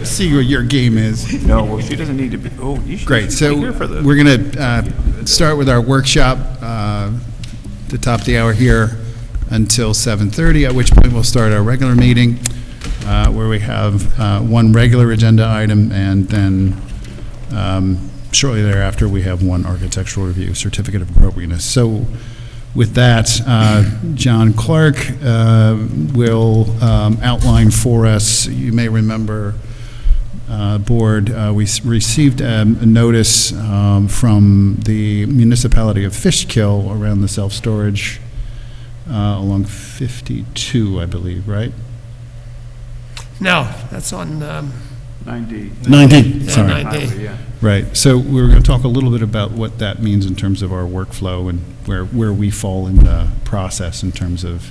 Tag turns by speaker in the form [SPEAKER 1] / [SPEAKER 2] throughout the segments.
[SPEAKER 1] see what your game is.
[SPEAKER 2] No, well, she doesn't need to be, you should
[SPEAKER 1] Great,
[SPEAKER 2] be
[SPEAKER 1] so
[SPEAKER 2] here for this.
[SPEAKER 1] we're going to start with our workshop, the top of the hour here until 7:30, at which point we'll start our regular meeting, where we have one regular agenda item, and then shortly thereafter, we have one architectural review, certificate of appropriateness. So with that, John Clark will outline for us. You may remember, Board, we received a notice from the municipality of Fishkill around the self-storage along 52, I believe, right?
[SPEAKER 3] No, that's on,
[SPEAKER 2] 9D.
[SPEAKER 1] 19,
[SPEAKER 3] Yeah,
[SPEAKER 1] sorry.
[SPEAKER 3] 9D.
[SPEAKER 2] Highway, yeah.
[SPEAKER 1] Right, so we're going to talk a little bit about what that means in terms of our workflow and where we fall in the process in terms of,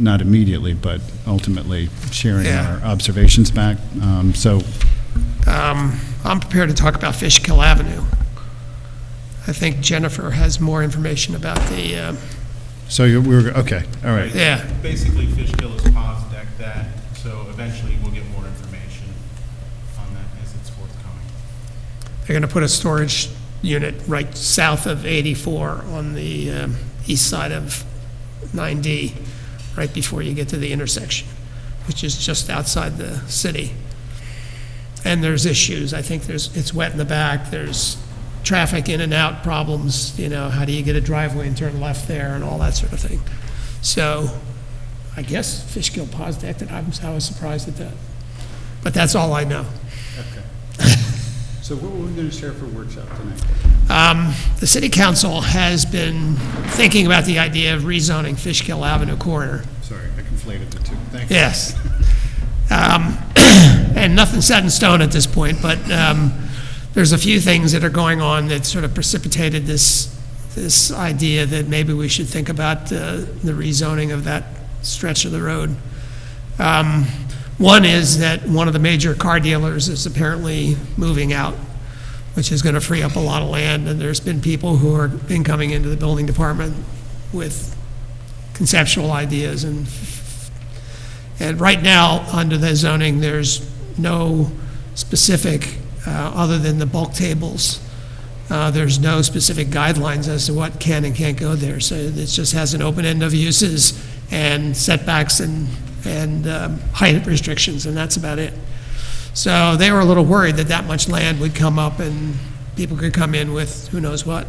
[SPEAKER 1] not immediately, but ultimately sharing
[SPEAKER 3] Yeah.
[SPEAKER 1] our observations back.
[SPEAKER 3] I'm prepared to talk about Fishkill Avenue. I think Jennifer has more information about the,
[SPEAKER 1] We're, okay, all right.
[SPEAKER 3] yeah,
[SPEAKER 4] Basically, Fishkill has paused that, so eventually we'll get more information on that as it's forthcoming.
[SPEAKER 3] they're going to put a storage unit right south of 84 on the east side of 9D, right before you get to the intersection, which is just outside the city. And there's issues. I think it's wet in the back. There's traffic in and out problems. How do you get a driveway and turn left there and all that sort of thing. So I guess Fishkill paused that. I was surprised at that. But that's all I know.
[SPEAKER 1] So what were we going to share for workshop tonight?
[SPEAKER 3] The city council has been thinking about the idea of rezoning Fishkill Avenue corridor.
[SPEAKER 1] Sorry, I conflated the two. Thank you.
[SPEAKER 3] Yes. And nothing's set in stone at this point, but there's a few things that are going on that sort of precipitated this idea that maybe we should think about the rezoning of that stretch of the road. One is that one of the major car dealers is apparently moving out, which is going to free up a lot of land, and there's been people who are been coming into the building department with conceptual ideas, and right now, under the zoning, there's no specific, other than the bulk tables, there's no specific guidelines as to what can and can't go there. So it just has an open end of uses and setbacks and height restrictions, and that's about it. So they were a little worried that that much land would come up and people could come in with who knows what.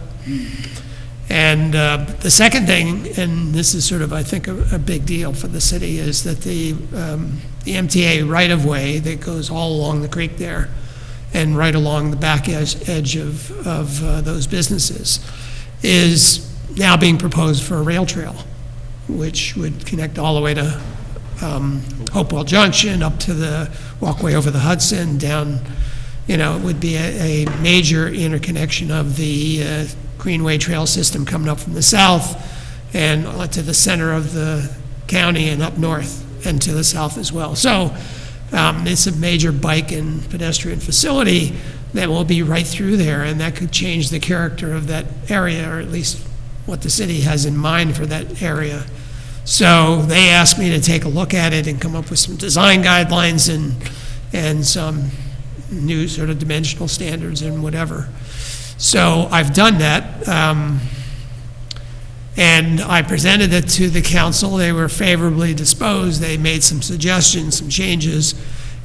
[SPEAKER 3] And the second thing, and this is sort of, I think, a big deal for the city, is that the MTA right-of-way that goes all along the creek there and right along the back edge of those businesses is now being proposed for a rail trail, which would connect all the way to Hopewell Junction, up to the walkway over the Hudson, down, it would be a major interconnection of the Greenway Trail system coming up from the south and to the center of the county and up north and to the south as well. So it's a major bike and pedestrian facility that will be right through there, and that could change the character of that area, or at least what the city has in mind for that area. So they asked me to take a look at it and come up with some design guidelines and some new sort of dimensional standards and whatever. So I've done that, and I presented it to the council. They were favorably disposed. They made some suggestions, some changes,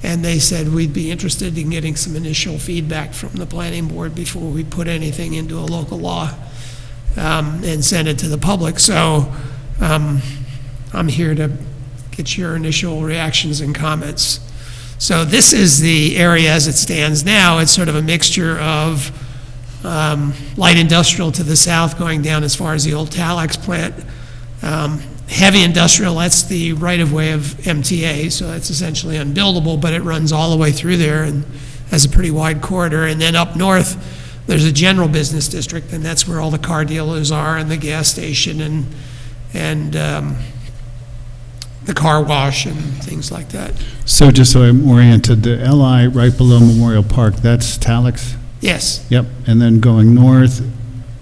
[SPEAKER 3] and they said we'd be interested in getting some initial feedback from the planning board before we put anything into a local law and send it to the public. So I'm here to get your initial reactions and comments. So this is the area as it stands now. It's sort of a mixture of light industrial to the south going down as far as the old Talax plant. Heavy industrial, that's the right-of-way of MTA, so that's essentially unbuildable, but it runs all the way through there and has a pretty wide corridor. And then up north, there's a general business district, and that's where all the car dealers are and the gas station and the car wash and things like that.
[SPEAKER 1] So just so I'm oriented, the LI right below Memorial Park, that's Talix?
[SPEAKER 3] Yes,
[SPEAKER 1] Yep, and then going north,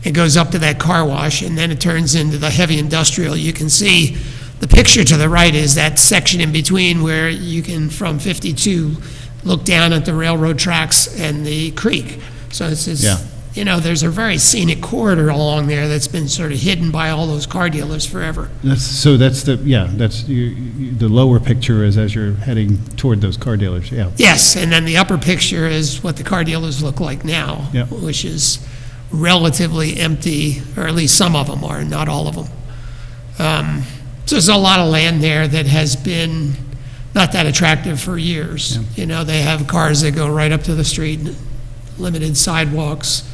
[SPEAKER 3] it goes up to that car wash, and then it turns into the heavy industrial. You can see the picture to the right is that section in between where you can, from 52, look down at the railroad tracks and the creek. So it's,
[SPEAKER 1] Yeah.
[SPEAKER 3] you know, there's a very scenic corridor along there that's been sort of hidden by all those car dealers forever.
[SPEAKER 1] That's the lower picture is as you're heading toward those car dealers, yeah.
[SPEAKER 3] Yes, and then the upper picture is what the car dealers look like now,
[SPEAKER 1] Yeah.
[SPEAKER 3] which is relatively empty, or at least some of them are, not all of them. So there's a lot of land there that has been not that attractive for years.
[SPEAKER 1] Yeah.
[SPEAKER 3] You know, they have cars that go right up to the street, limited sidewalks.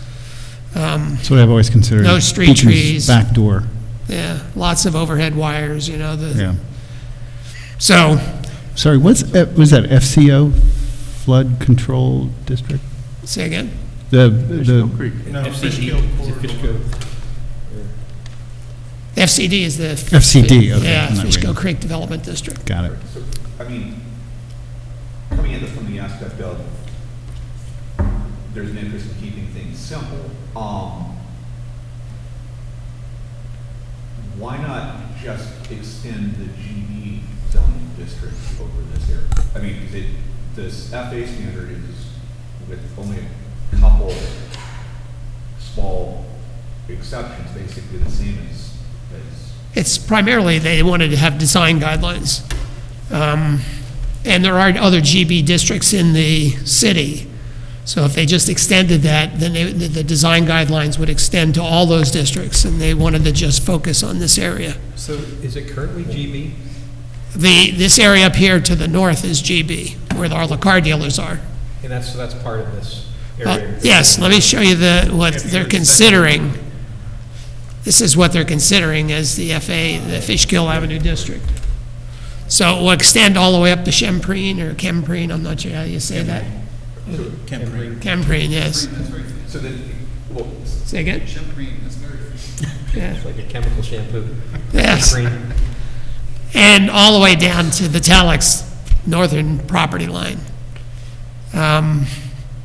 [SPEAKER 1] That's what I've always considered.
[SPEAKER 3] No street
[SPEAKER 1] Beacon's
[SPEAKER 3] trees.
[SPEAKER 1] back door,
[SPEAKER 3] Yeah, lots of overhead wires, you know,
[SPEAKER 1] yeah.
[SPEAKER 3] so,
[SPEAKER 1] Sorry, was that FCO, Flood Control District?
[SPEAKER 3] say again?
[SPEAKER 2] Fishkill Creek.
[SPEAKER 3] FCD is the.
[SPEAKER 1] FCD, okay.
[SPEAKER 3] Yeah,
[SPEAKER 1] I'm not
[SPEAKER 3] Fishkill
[SPEAKER 1] reading.
[SPEAKER 3] Creek Development District.
[SPEAKER 1] Got it.
[SPEAKER 5] So, I mean, coming at this from the aspect of there's an interest in keeping things simple, why not just extend the GB zoning district over this area? I mean, this FA standard is with only a couple small exceptions, basically the same as
[SPEAKER 3] It's primarily, they wanted to have design guidelines. And there are other GB districts in the city. So if they just extended that, then the design guidelines would extend to all those districts, and they wanted to just focus on this area.
[SPEAKER 6] So is it currently GB?
[SPEAKER 3] This area up here to the north is GB, where all the car dealers are.
[SPEAKER 6] And that's part of this area?
[SPEAKER 3] Yes, let me show you what they're considering. This is what they're considering as the FA, the Fishkill Avenue District. So it will extend all the way up to Chemprine, or Chemprine, I'm not sure how you say that. Chemprine, yes.
[SPEAKER 5] so that, well,
[SPEAKER 3] Say again? Yeah.
[SPEAKER 6] It's like a chemical shampoo.
[SPEAKER 3] Yes.
[SPEAKER 6] Green.
[SPEAKER 3] And all the way down to the Talix northern property line. And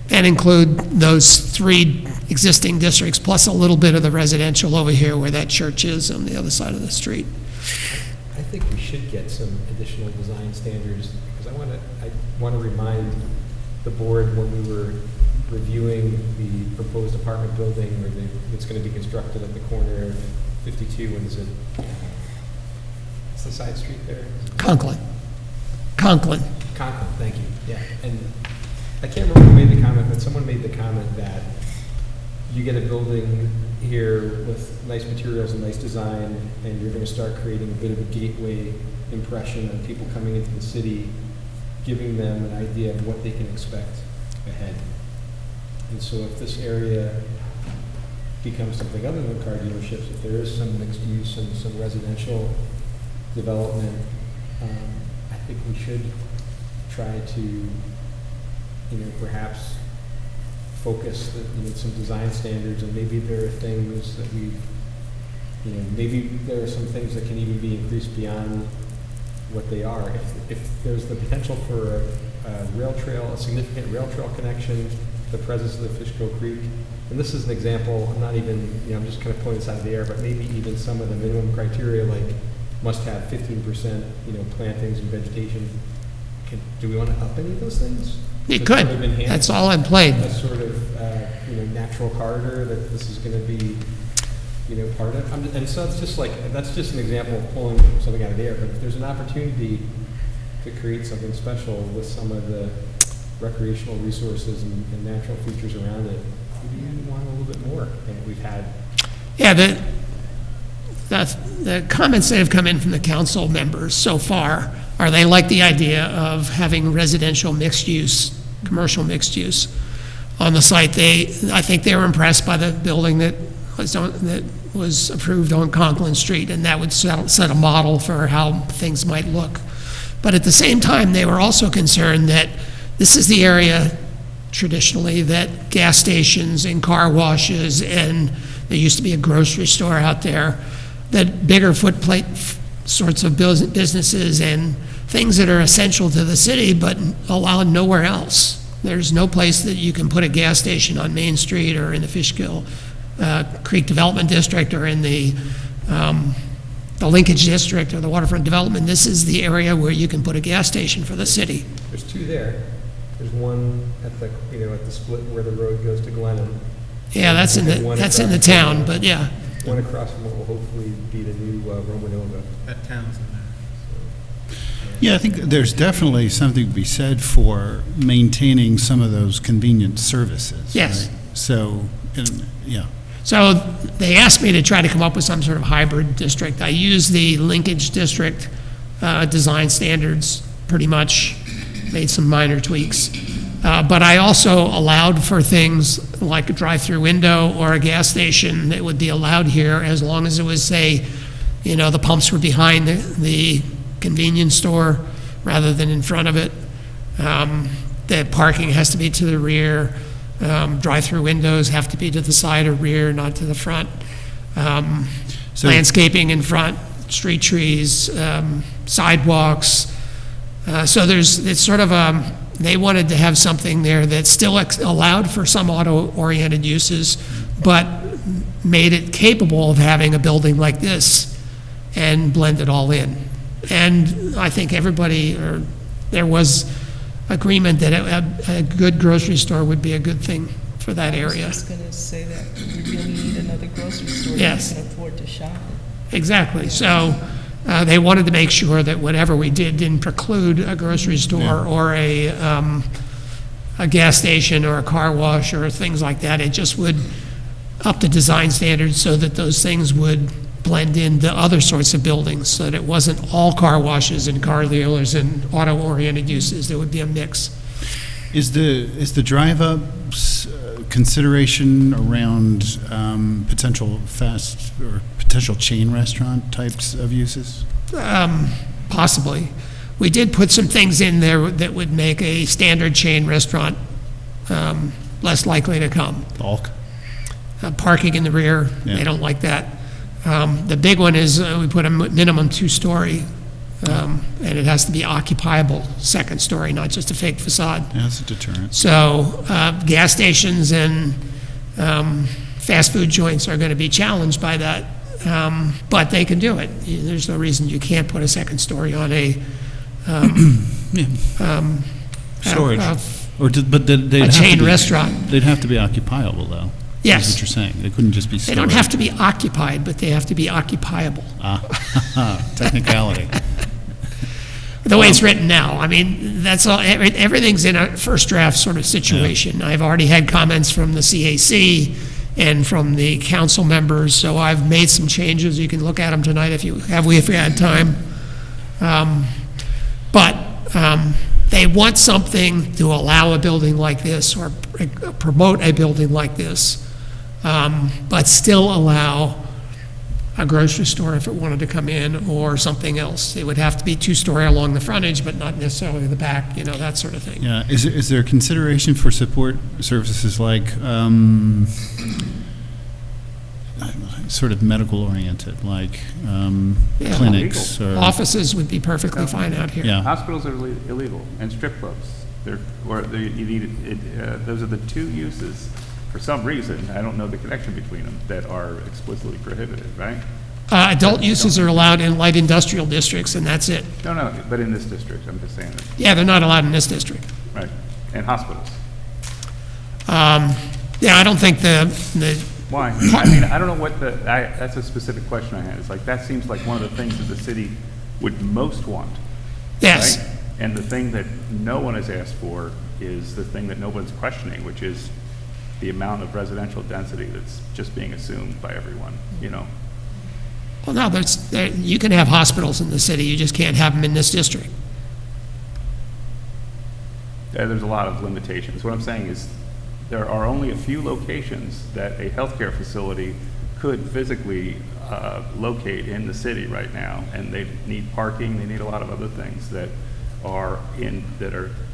[SPEAKER 3] include those 3 existing districts, plus a little bit of the residential over here where that church is on the other side of the street.
[SPEAKER 6] I think we should get some additional design standards, because I want to remind the board when we were reviewing the proposed apartment building that's going to be constructed at the corner of 52, and is it, what's the side street there?
[SPEAKER 3] Conklin.
[SPEAKER 6] Conklin, thank you, yeah. And I can't remember who made the comment, but someone made the comment that you get a building here with nice materials and nice design, and you're going to start creating a bit of a gateway impression on people coming into the city, giving them an idea of what they can expect ahead. And so if this area becomes something other than car dealerships, if there is some mixed use and some residential development, I think we should try to, perhaps focus some design standards, and maybe there are things that maybe there are some things that can even be increased beyond what they are. If there's the potential for a rail trail, a significant rail trail connection, the presence of the Fishkill Creek, and this is an example, I'm not even, I'm just kind of pulling this out of the air, but maybe even some of the minimum criteria, like must have 15%, plantings and vegetation. Do we want to up any of those things?
[SPEAKER 3] It could. That's all in play.
[SPEAKER 6] A sort of, natural corridor that this is going to be, part of. And so it's just that's just an example of pulling something out of the air. But if there's an opportunity to create something special with some of the recreational resources and natural features around it, maybe we want a little bit more than what we've had.
[SPEAKER 3] Yeah, the comments that have come in from the council members so far are they like the idea of having residential mixed use, commercial mixed use on the site. I think they were impressed by the building that was approved on Conklin Street, and that would set a model for how things might look. But at the same time, they were also concerned that this is the area traditionally that gas stations and car washes, and there used to be a grocery store out there, that bigger footplate sorts of businesses and things that are essential to the city but allowed nowhere else. There's no place that you can put a gas station on Main Street or in the Fishkill Creek Development District or in the Linkage District or the Waterfront Development. This is the area where you can put a gas station for the city.
[SPEAKER 6] There's 2 there. There's one at the, at the split where the road goes to Glenham.
[SPEAKER 3] Yeah, that's in the town, but yeah.
[SPEAKER 6] One across from what will hopefully be the new Romanova.
[SPEAKER 4] That town's in there.
[SPEAKER 1] Yeah, I think there's definitely something to be said for maintaining some of those convenient services.
[SPEAKER 3] Yes.
[SPEAKER 1] right? So, yeah.
[SPEAKER 3] So they asked me to try to come up with some sort of hybrid district. I use the linkage district design standards pretty much, made some minor tweaks. But I also allowed for things like a drive-through window or a gas station that would be allowed here as long as it was, say, the pumps were behind the convenience store rather than in front of it. The parking has to be to the rear. Drive-through windows have to be to the side or rear, not to the front.
[SPEAKER 1] So-
[SPEAKER 3] Landscaping in front, street trees, sidewalks. So it's sort of they wanted to have something there that still allowed for some auto-oriented uses, but made it capable of having a building like this and blend it all in. And I think there was agreement that a good grocery store would be a good thing for that area.
[SPEAKER 7] I was just going to say that we really need another grocery store
[SPEAKER 3] Yes.
[SPEAKER 7] that we can afford to shop in.
[SPEAKER 3] Exactly. So they wanted to make sure that whatever we did didn't preclude a grocery store or a gas station or a car wash or things like that. It just would up the design standards so that those things would blend into other sorts of buildings, so that it wasn't all car washes and car dealers and auto-oriented uses. There would be a mix.
[SPEAKER 1] Is the drive-up consideration around potential fast or potential chain restaurant types of uses?
[SPEAKER 3] Possibly. We did put some things in there that would make a standard chain restaurant less likely to come.
[SPEAKER 1] Bulk?
[SPEAKER 3] Parking in the rear,
[SPEAKER 1] Yeah.
[SPEAKER 3] they don't like that. The big one is we put a minimum two-story, and it has to be occupiable second story, not just a fake facade.
[SPEAKER 1] Yeah, that's a deterrent.
[SPEAKER 3] So gas stations and fast food joints are going to be challenged by that, but they can do it. There's no reason you can't put a second story on a
[SPEAKER 1] Storage. But they'd
[SPEAKER 3] a
[SPEAKER 1] have to
[SPEAKER 3] chain
[SPEAKER 1] be-
[SPEAKER 3] restaurant.
[SPEAKER 1] They'd have to be occupiable, though.
[SPEAKER 3] Yes.
[SPEAKER 1] Is what you're saying. They couldn't just be
[SPEAKER 3] They
[SPEAKER 1] storage.
[SPEAKER 3] don't have to be occupied, but they have to be occupiable.
[SPEAKER 1] Technicality.
[SPEAKER 3] The way it's written now, I mean, that's all, everything's in a first draft sort of situation. I've already had comments from the CAC and from the council members, so I've made some changes. You can look at them tonight if you had time. But they want something to allow a building like this or promote a building like this, but still allow a grocery store if it wanted to come in or something else. It would have to be two-story along the frontage, but not necessarily the back, that sort of thing.
[SPEAKER 1] Yeah. Is there consideration for support services like sort of medical oriented, like
[SPEAKER 3] Yeah.
[SPEAKER 1] clinics or?
[SPEAKER 3] Offices would be perfectly fine out here.
[SPEAKER 1] Yeah.
[SPEAKER 2] Hospitals are illegal, and strip clubs. Those are the two uses, for some reason, I don't know the connection between them, that are explicitly prohibited, right?
[SPEAKER 3] Adult uses are allowed in light industrial districts, and that's it.
[SPEAKER 2] No, but in this district, I'm just saying that,
[SPEAKER 3] Yeah, they're not allowed in this district.
[SPEAKER 2] right? And hospitals.
[SPEAKER 3] Yeah, I don't think the
[SPEAKER 2] Why? I mean, I don't know what that's a specific question I had. It's like, that seems like one of the things that the city would most want.
[SPEAKER 3] yes.
[SPEAKER 2] Right? And the thing that no one has asked for is the thing that no one's questioning, which is the amount of residential density that's just being assumed by everyone,
[SPEAKER 3] Well, no, you can have hospitals in the city, you just can't have them in this district.
[SPEAKER 2] There's a lot of limitations. What I'm saying is, there are only a few locations that a healthcare facility could physically locate in the city right now, and they need parking, they need a lot of other things that are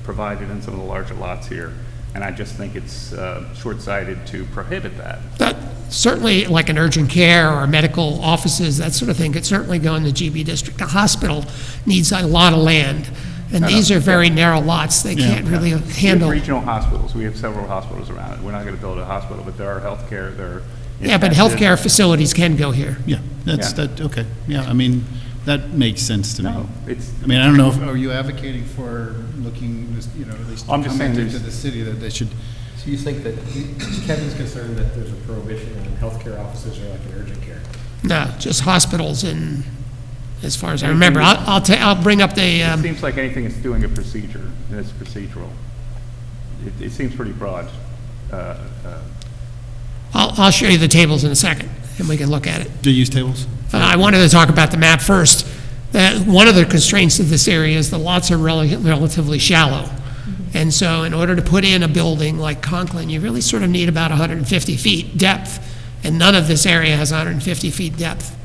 [SPEAKER 2] provided in some of the larger lots here. And I just think it's short-sighted to prohibit that.
[SPEAKER 3] But certainly, like an urgent care or medical offices, that sort of thing, could certainly go in the GB district. A hospital needs a lot of land, and these are very narrow lots. They can't really
[SPEAKER 2] We have
[SPEAKER 3] handle.
[SPEAKER 2] regional hospitals. We have several hospitals around it. We're not going to build a hospital, but there are healthcare, there are.
[SPEAKER 3] Yeah, but
[SPEAKER 2] intensive-
[SPEAKER 3] healthcare facilities can go here.
[SPEAKER 1] Yeah,
[SPEAKER 2] Yeah.
[SPEAKER 1] okay. Yeah, I mean, That makes sense to me.
[SPEAKER 2] No, it's,
[SPEAKER 1] I mean, I don't know, are you advocating for looking, at least
[SPEAKER 2] I'm just saying
[SPEAKER 1] commenting to
[SPEAKER 2] there's-
[SPEAKER 1] the city that they should,
[SPEAKER 6] So you think that, Kevin's concerned that there's a prohibition on healthcare offices or like an urgent care?
[SPEAKER 3] No, just hospitals and, as far as I remember. I'll bring up the,
[SPEAKER 2] it seems like anything is doing a procedure, and it's procedural. It seems pretty broad.
[SPEAKER 3] I'll show you the tables in a second, and we can look at it.
[SPEAKER 1] do you use tables?
[SPEAKER 3] I wanted to talk about the map first. One of the constraints of this area is the lots are relatively shallow. And so in order to put in a building like Conklin, you really sort of need about 150 feet depth, and none of this area has 150 feet depth.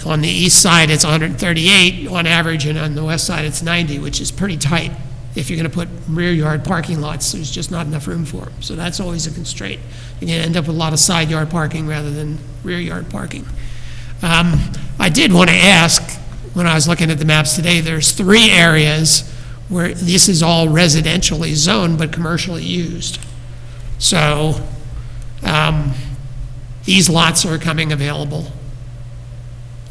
[SPEAKER 3] On the east side, it's 138 on average, and on the west side, it's 90, which is pretty tight. If you're going to put rear yard parking lots, there's just not enough room for them. So that's always a constraint. You're going to end up with a lot of side yard parking rather than rear yard parking. I did want to ask, when I was looking at the maps today, there's 3 areas where this is all residentially zoned but commercially used. So these lots are coming available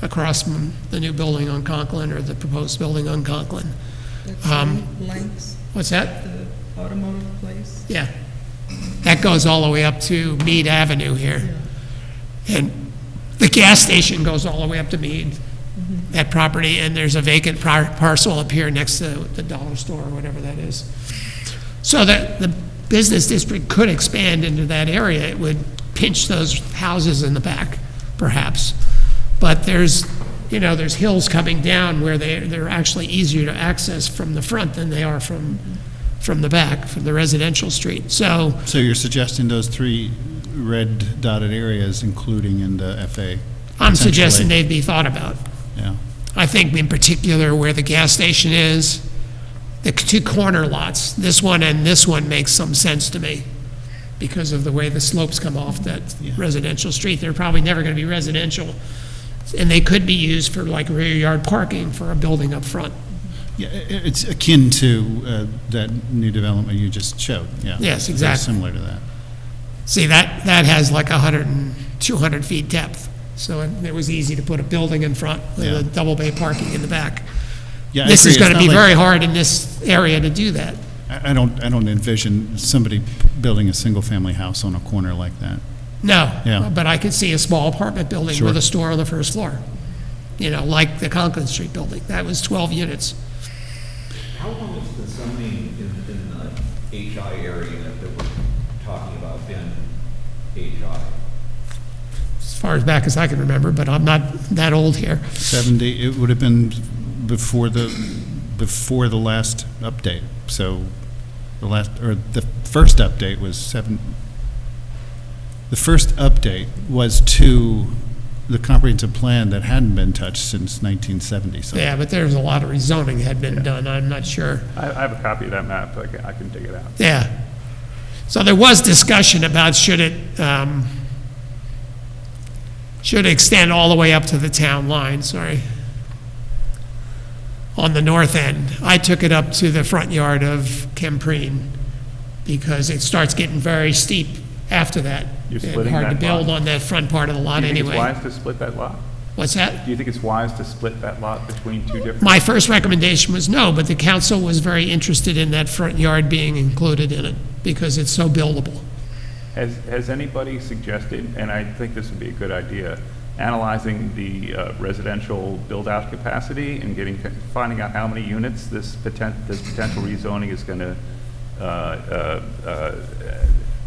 [SPEAKER 3] across from the new building on Conklin or the proposed building on Conklin.
[SPEAKER 7] That's Lanks,
[SPEAKER 3] What's that?
[SPEAKER 7] the automotive place.
[SPEAKER 3] Yeah. That goes all the way up to Mead Avenue here. And the gas station goes all the way up to Mead, that property, and there's a vacant parcel up here next to the dollar store or whatever that is. So the business district could expand into that area. It would pinch those houses in the back, perhaps. But there's hills coming down where they're actually easier to access from the front than they are from the back, from the residential street. So
[SPEAKER 1] So you're suggesting those 3 red dotted areas, including in the FA?
[SPEAKER 3] I'm suggesting
[SPEAKER 1] potentially?
[SPEAKER 3] they'd be thought about.
[SPEAKER 1] Yeah.
[SPEAKER 3] I think in particular where the gas station is, the 2 corner lots, this one and this one makes some sense to me because of the way the slopes come off that
[SPEAKER 1] Yeah.
[SPEAKER 3] residential street. They're probably never going to be residential, and they could be used for like rear yard parking for a building up front.
[SPEAKER 1] Yeah, it's akin to that new development you just showed, yeah.
[SPEAKER 3] Yes,
[SPEAKER 1] Very
[SPEAKER 3] exactly.
[SPEAKER 1] similar to that.
[SPEAKER 3] See, that has like 100 and 200 feet depth, so it was easy to put a building in front with
[SPEAKER 1] Yeah.
[SPEAKER 3] a double bay parking in the back.
[SPEAKER 1] Yeah, I
[SPEAKER 3] This is
[SPEAKER 1] agree.
[SPEAKER 3] going to
[SPEAKER 1] It's
[SPEAKER 3] be
[SPEAKER 1] not like-
[SPEAKER 3] very hard in this area to do that.
[SPEAKER 1] I don't envision somebody building a single-family house on a corner like that.
[SPEAKER 3] No,
[SPEAKER 1] Yeah.
[SPEAKER 3] but I could see a small apartment building
[SPEAKER 1] Sure.
[SPEAKER 3] with a store on the first floor, like the Conklin Street building. That was 12 units.
[SPEAKER 5] How long has the zoning in the HI area that we're talking about been HI?
[SPEAKER 3] As far as back as I can remember, but I'm not that old here.
[SPEAKER 1] 70, it would have been before the last update. So the first update was the first update was to the comprehensive plan that hadn't been touched since 1970. So
[SPEAKER 3] Yeah, but there's a lot of rezoning had been done. I'm not sure.
[SPEAKER 2] I have a copy of that map. I can dig it out.
[SPEAKER 3] Yeah. So there was discussion about should it extend all the way up to the town line, on the north end. I took it up to the front yard of Kempreen because it starts getting very steep after that.
[SPEAKER 2] You're
[SPEAKER 3] And
[SPEAKER 2] splitting
[SPEAKER 3] hard to
[SPEAKER 2] that
[SPEAKER 3] build
[SPEAKER 2] lot.
[SPEAKER 3] on that front part of the lot
[SPEAKER 2] Do you think
[SPEAKER 3] anyway.
[SPEAKER 2] it's wise to split that lot?
[SPEAKER 3] What's that?
[SPEAKER 2] Do you think it's wise to split that lot between 2 different?
[SPEAKER 3] My first recommendation was no, but the council was very interested in that front yard being included in it because it's so buildable.
[SPEAKER 2] Has anybody suggested, and I think this would be a good idea, analyzing the residential build-out capacity and finding out how many units this potential rezoning is going to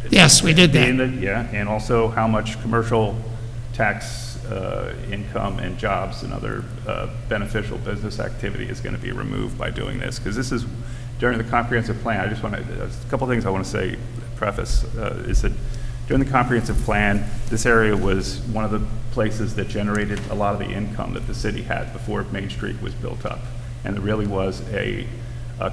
[SPEAKER 3] Yes, we did that.
[SPEAKER 2] Yeah, and also how much commercial tax income and jobs and other beneficial business activity is going to be removed by doing this. Because this is, during the comprehensive plan, I just want to, a couple things I want to say, preface, is that during the comprehensive plan, this area was one of the places that generated a lot of the income that the city had before Main Street was built up. And there really was a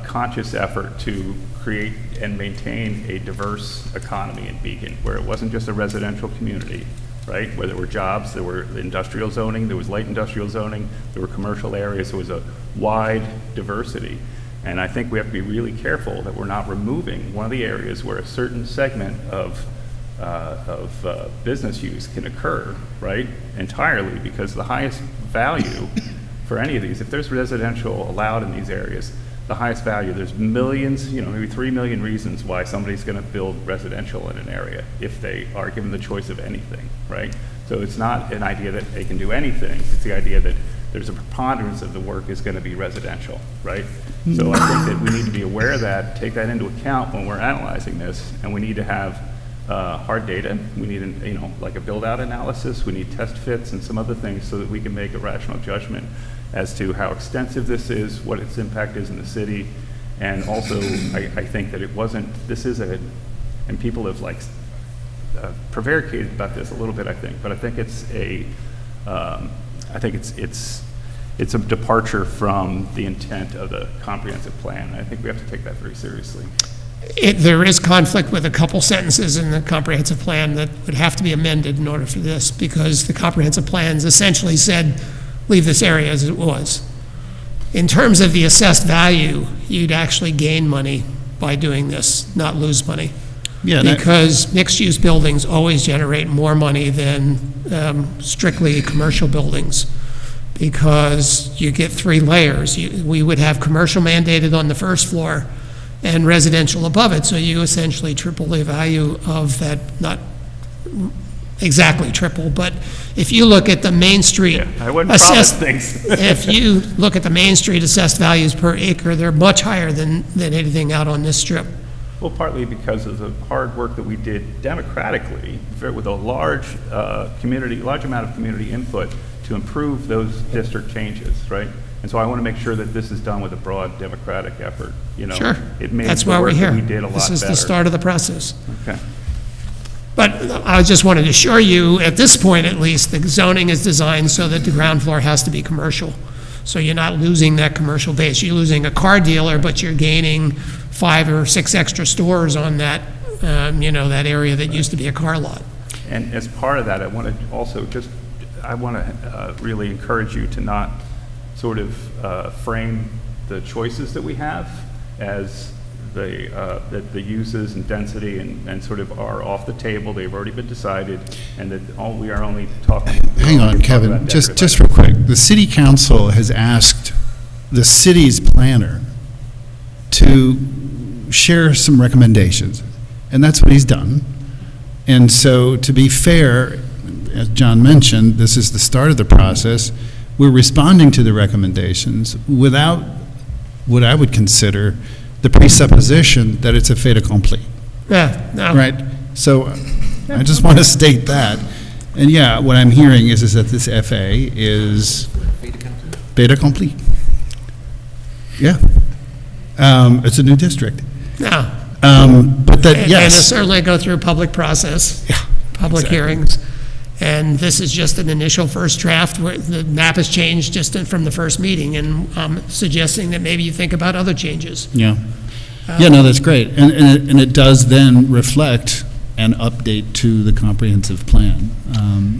[SPEAKER 2] conscious effort to create and maintain a diverse economy in Beacon, where it wasn't just a residential community, right? Where there were jobs, there were industrial zoning, there was light industrial zoning, there were commercial areas, there was a wide diversity. And I think we have to be really careful that we're not removing one of the areas where a certain segment of business use can occur, right? Entirely, because the highest value for any of these, if there's residential allowed in these areas, the highest value, there's millions, maybe 3 million reasons why somebody's going to build residential in an area if they are given the choice of anything, right? So it's not an idea that they can do anything. It's the idea that there's a preponderance of the work is going to be residential, right? So I think that we need to be aware of that, take that into account when we're analyzing this, and we need to have hard data. We need, like a build-out analysis. We need test fits and some other things so that we can make a rational judgment as to how extensive this is, what its impact is in the city, and also I think that and people have prevaricated about this a little bit, I think, but I think it's a departure from the intent of the comprehensive plan. I think we have to take that very seriously.
[SPEAKER 3] There is conflict with a couple sentences in the comprehensive plan that would have to be amended in order for this, because the comprehensive plans essentially said, leave this area as it was. In terms of the assessed value, you'd actually gain money by doing this, not lose money.
[SPEAKER 1] Yeah,
[SPEAKER 3] Because mixed-use buildings always generate more money than strictly commercial buildings, because you get 3 layers. We would have commercial mandated on the first floor and residential above it, so you essentially triple the value of that, not exactly triple, but if you look at the Main Street
[SPEAKER 2] I wouldn't promise things.
[SPEAKER 3] if you look at the Main Street assessed values per acre, they're much higher than anything out on this strip.
[SPEAKER 2] Well, partly because of the hard work that we did democratically with a large amount of community input to improve those district changes, right? And so I want to make sure that this is done with a broad democratic effort.
[SPEAKER 3] Sure.
[SPEAKER 2] It made
[SPEAKER 3] That's
[SPEAKER 2] the
[SPEAKER 3] why we're
[SPEAKER 2] work
[SPEAKER 3] here.
[SPEAKER 2] that we did a lot
[SPEAKER 3] This is
[SPEAKER 2] better.
[SPEAKER 3] the start of the process.
[SPEAKER 2] Okay.
[SPEAKER 3] But I just wanted to assure you, at this point at least, the zoning is designed so that the ground floor has to be commercial. So you're not losing that commercial base. You're losing a car dealer, but you're gaining 5 or 6 extra stores on that, that area that used to be a car lot.
[SPEAKER 2] And as part of that, I want to also really encourage you to not sort of frame the choices that we have as that the uses and density and sort of are off the table. They've already been decided, and that we are only talking.
[SPEAKER 1] hang on, Kevin, just real quick. The city council has asked the city's planner to share some recommendations, and that's what he's done. And so, to be fair, as John mentioned, this is the start of the process. We're responding to the recommendations without what I would consider the presupposition that it's a fait accompli,
[SPEAKER 3] Yeah, no.
[SPEAKER 1] right? So I just want to state that. And yeah, what I'm hearing is that this FA is fait accompli. Yeah. It's a new district.
[SPEAKER 3] No.
[SPEAKER 1] But that,
[SPEAKER 3] And it'll
[SPEAKER 1] yes.
[SPEAKER 3] certainly go through a public process.
[SPEAKER 1] Yeah,
[SPEAKER 3] Public
[SPEAKER 1] exactly.
[SPEAKER 3] hearings. And this is just an initial first draft, where the map has changed just from the first meeting, and I'm suggesting that maybe you think about other changes.
[SPEAKER 1] Yeah. Yeah, no, that's great. And it does then reflect an update to the comprehensive plan.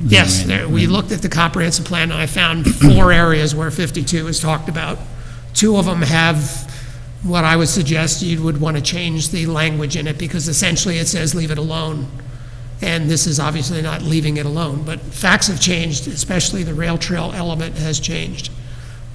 [SPEAKER 3] Yes,
[SPEAKER 1] therein,
[SPEAKER 3] we
[SPEAKER 1] right?
[SPEAKER 3] looked at the comprehensive plan, and I found 4 areas where 52 is talked about. 2 of them have what I would suggest you would want to change the language in it, because essentially it says leave it alone. And this is obviously not leaving it alone, but facts have changed, especially the rail trail element has changed.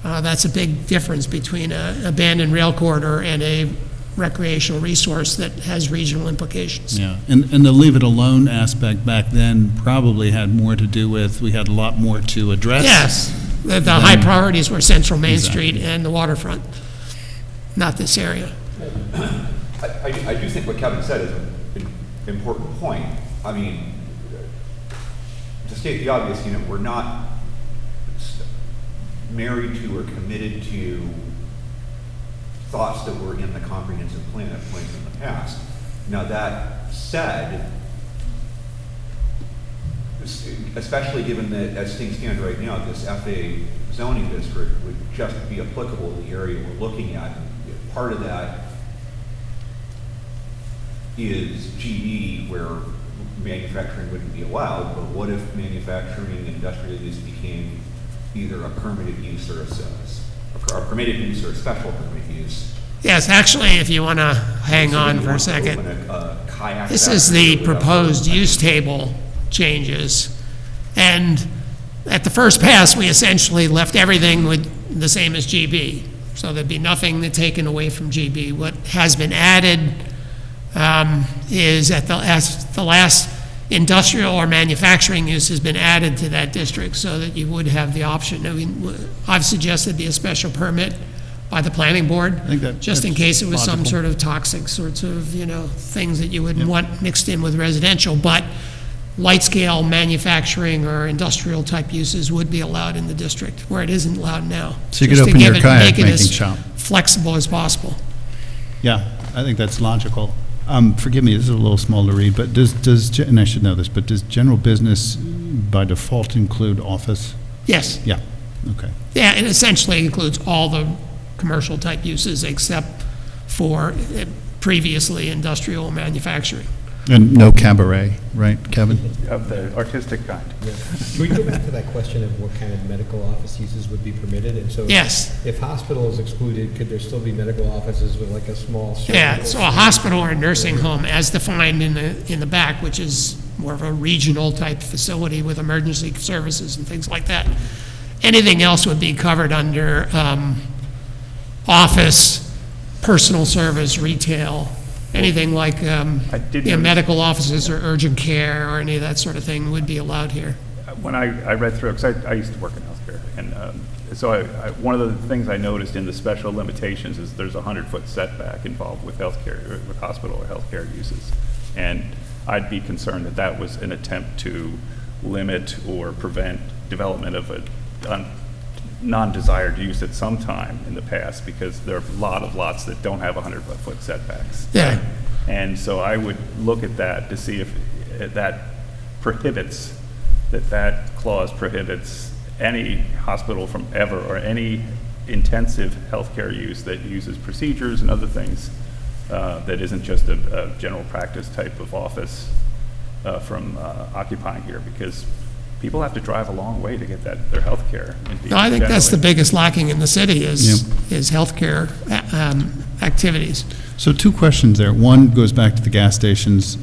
[SPEAKER 3] That's a big difference between an abandoned rail corridor and a recreational resource that has regional implications.
[SPEAKER 1] Yeah, and the leave it alone aspect back then probably had more to do with, we had a lot more to address.
[SPEAKER 3] Yes, the high priorities were Central Main
[SPEAKER 1] Exactly.
[SPEAKER 3] Street and the waterfront, not this area.
[SPEAKER 5] I do think what Kevin said is an important point. I mean, to state the obvious, we're not married to or committed to thoughts that were in the comprehensive plan at points in the past. Now, that said, especially given that as things stand right now, this FA zoning district would just be applicable to the area we're looking at. Part of that is GD, where manufacturing wouldn't be allowed, but what if manufacturing and industrial use became either a permitted use or a permitted use or a special permit use?
[SPEAKER 3] Yes, actually, if you want to hang on for a second. This is the proposed use table changes. And at the first pass, we essentially left everything with the same as GB. So there'd be nothing that's taken away from GB. What has been added is as the last industrial or manufacturing use has been added to that district so that you would have the option. I mean, I've suggested be a special permit by the planning board,
[SPEAKER 1] think that-
[SPEAKER 3] just in
[SPEAKER 1] that's
[SPEAKER 3] case it was some
[SPEAKER 1] logical.
[SPEAKER 3] sort of toxic sorts of, things that you wouldn't want mixed in with residential, but light-scale manufacturing or industrial-type uses would be allowed in the district, where it isn't allowed now.
[SPEAKER 1] So you could
[SPEAKER 3] Just to
[SPEAKER 1] open your
[SPEAKER 3] give it-
[SPEAKER 1] kayak
[SPEAKER 3] make it
[SPEAKER 1] making
[SPEAKER 3] as
[SPEAKER 1] shop.
[SPEAKER 3] flexible as possible.
[SPEAKER 1] Yeah, I think that's logical. Forgive me, this is a little small to read, but and I should know this, but does general business by default include office?
[SPEAKER 3] Yes.
[SPEAKER 1] Yeah, okay.
[SPEAKER 3] Yeah, it essentially includes all the commercial-type uses except for previously industrial manufacturing.
[SPEAKER 1] And no cabaret, right, Kevin?
[SPEAKER 2] Of the artistic kind.
[SPEAKER 6] Can we go back to that question of what kind of medical office uses would be permitted? And so
[SPEAKER 3] Yes.
[SPEAKER 6] if hospital is excluded, could there still be medical offices with like a small?
[SPEAKER 3] Yeah,
[SPEAKER 6] surgical
[SPEAKER 3] so a hospital or a nursing home, as defined in the back, which is more of a regional-type facility with emergency services and things like that. Anything else would be covered under office, personal service, retail, anything like
[SPEAKER 2] did notice-
[SPEAKER 3] medical offices or urgent care or any of that sort of thing would be allowed here.
[SPEAKER 2] When I read through, because I used to work in healthcare, and so one of the things I noticed in the special limitations is there's a 100-foot setback involved with healthcare, or with hospital or healthcare uses. And I'd be concerned that that was an attempt to limit or prevent development of a non-desired use at some time in the past, because there are a lot of lots that don't have 100-foot setbacks.
[SPEAKER 3] Yeah.
[SPEAKER 2] And so I would look at that to see if that prohibits, that clause prohibits any hospital from ever, or any intensive healthcare use that uses procedures and other things that isn't just a general practice type of office from occupying here, because people have to drive a long way to get their health care.
[SPEAKER 3] No, I think that's the biggest lacking in the city is healthcare activities.
[SPEAKER 1] So two questions there. One goes back to the gas stations.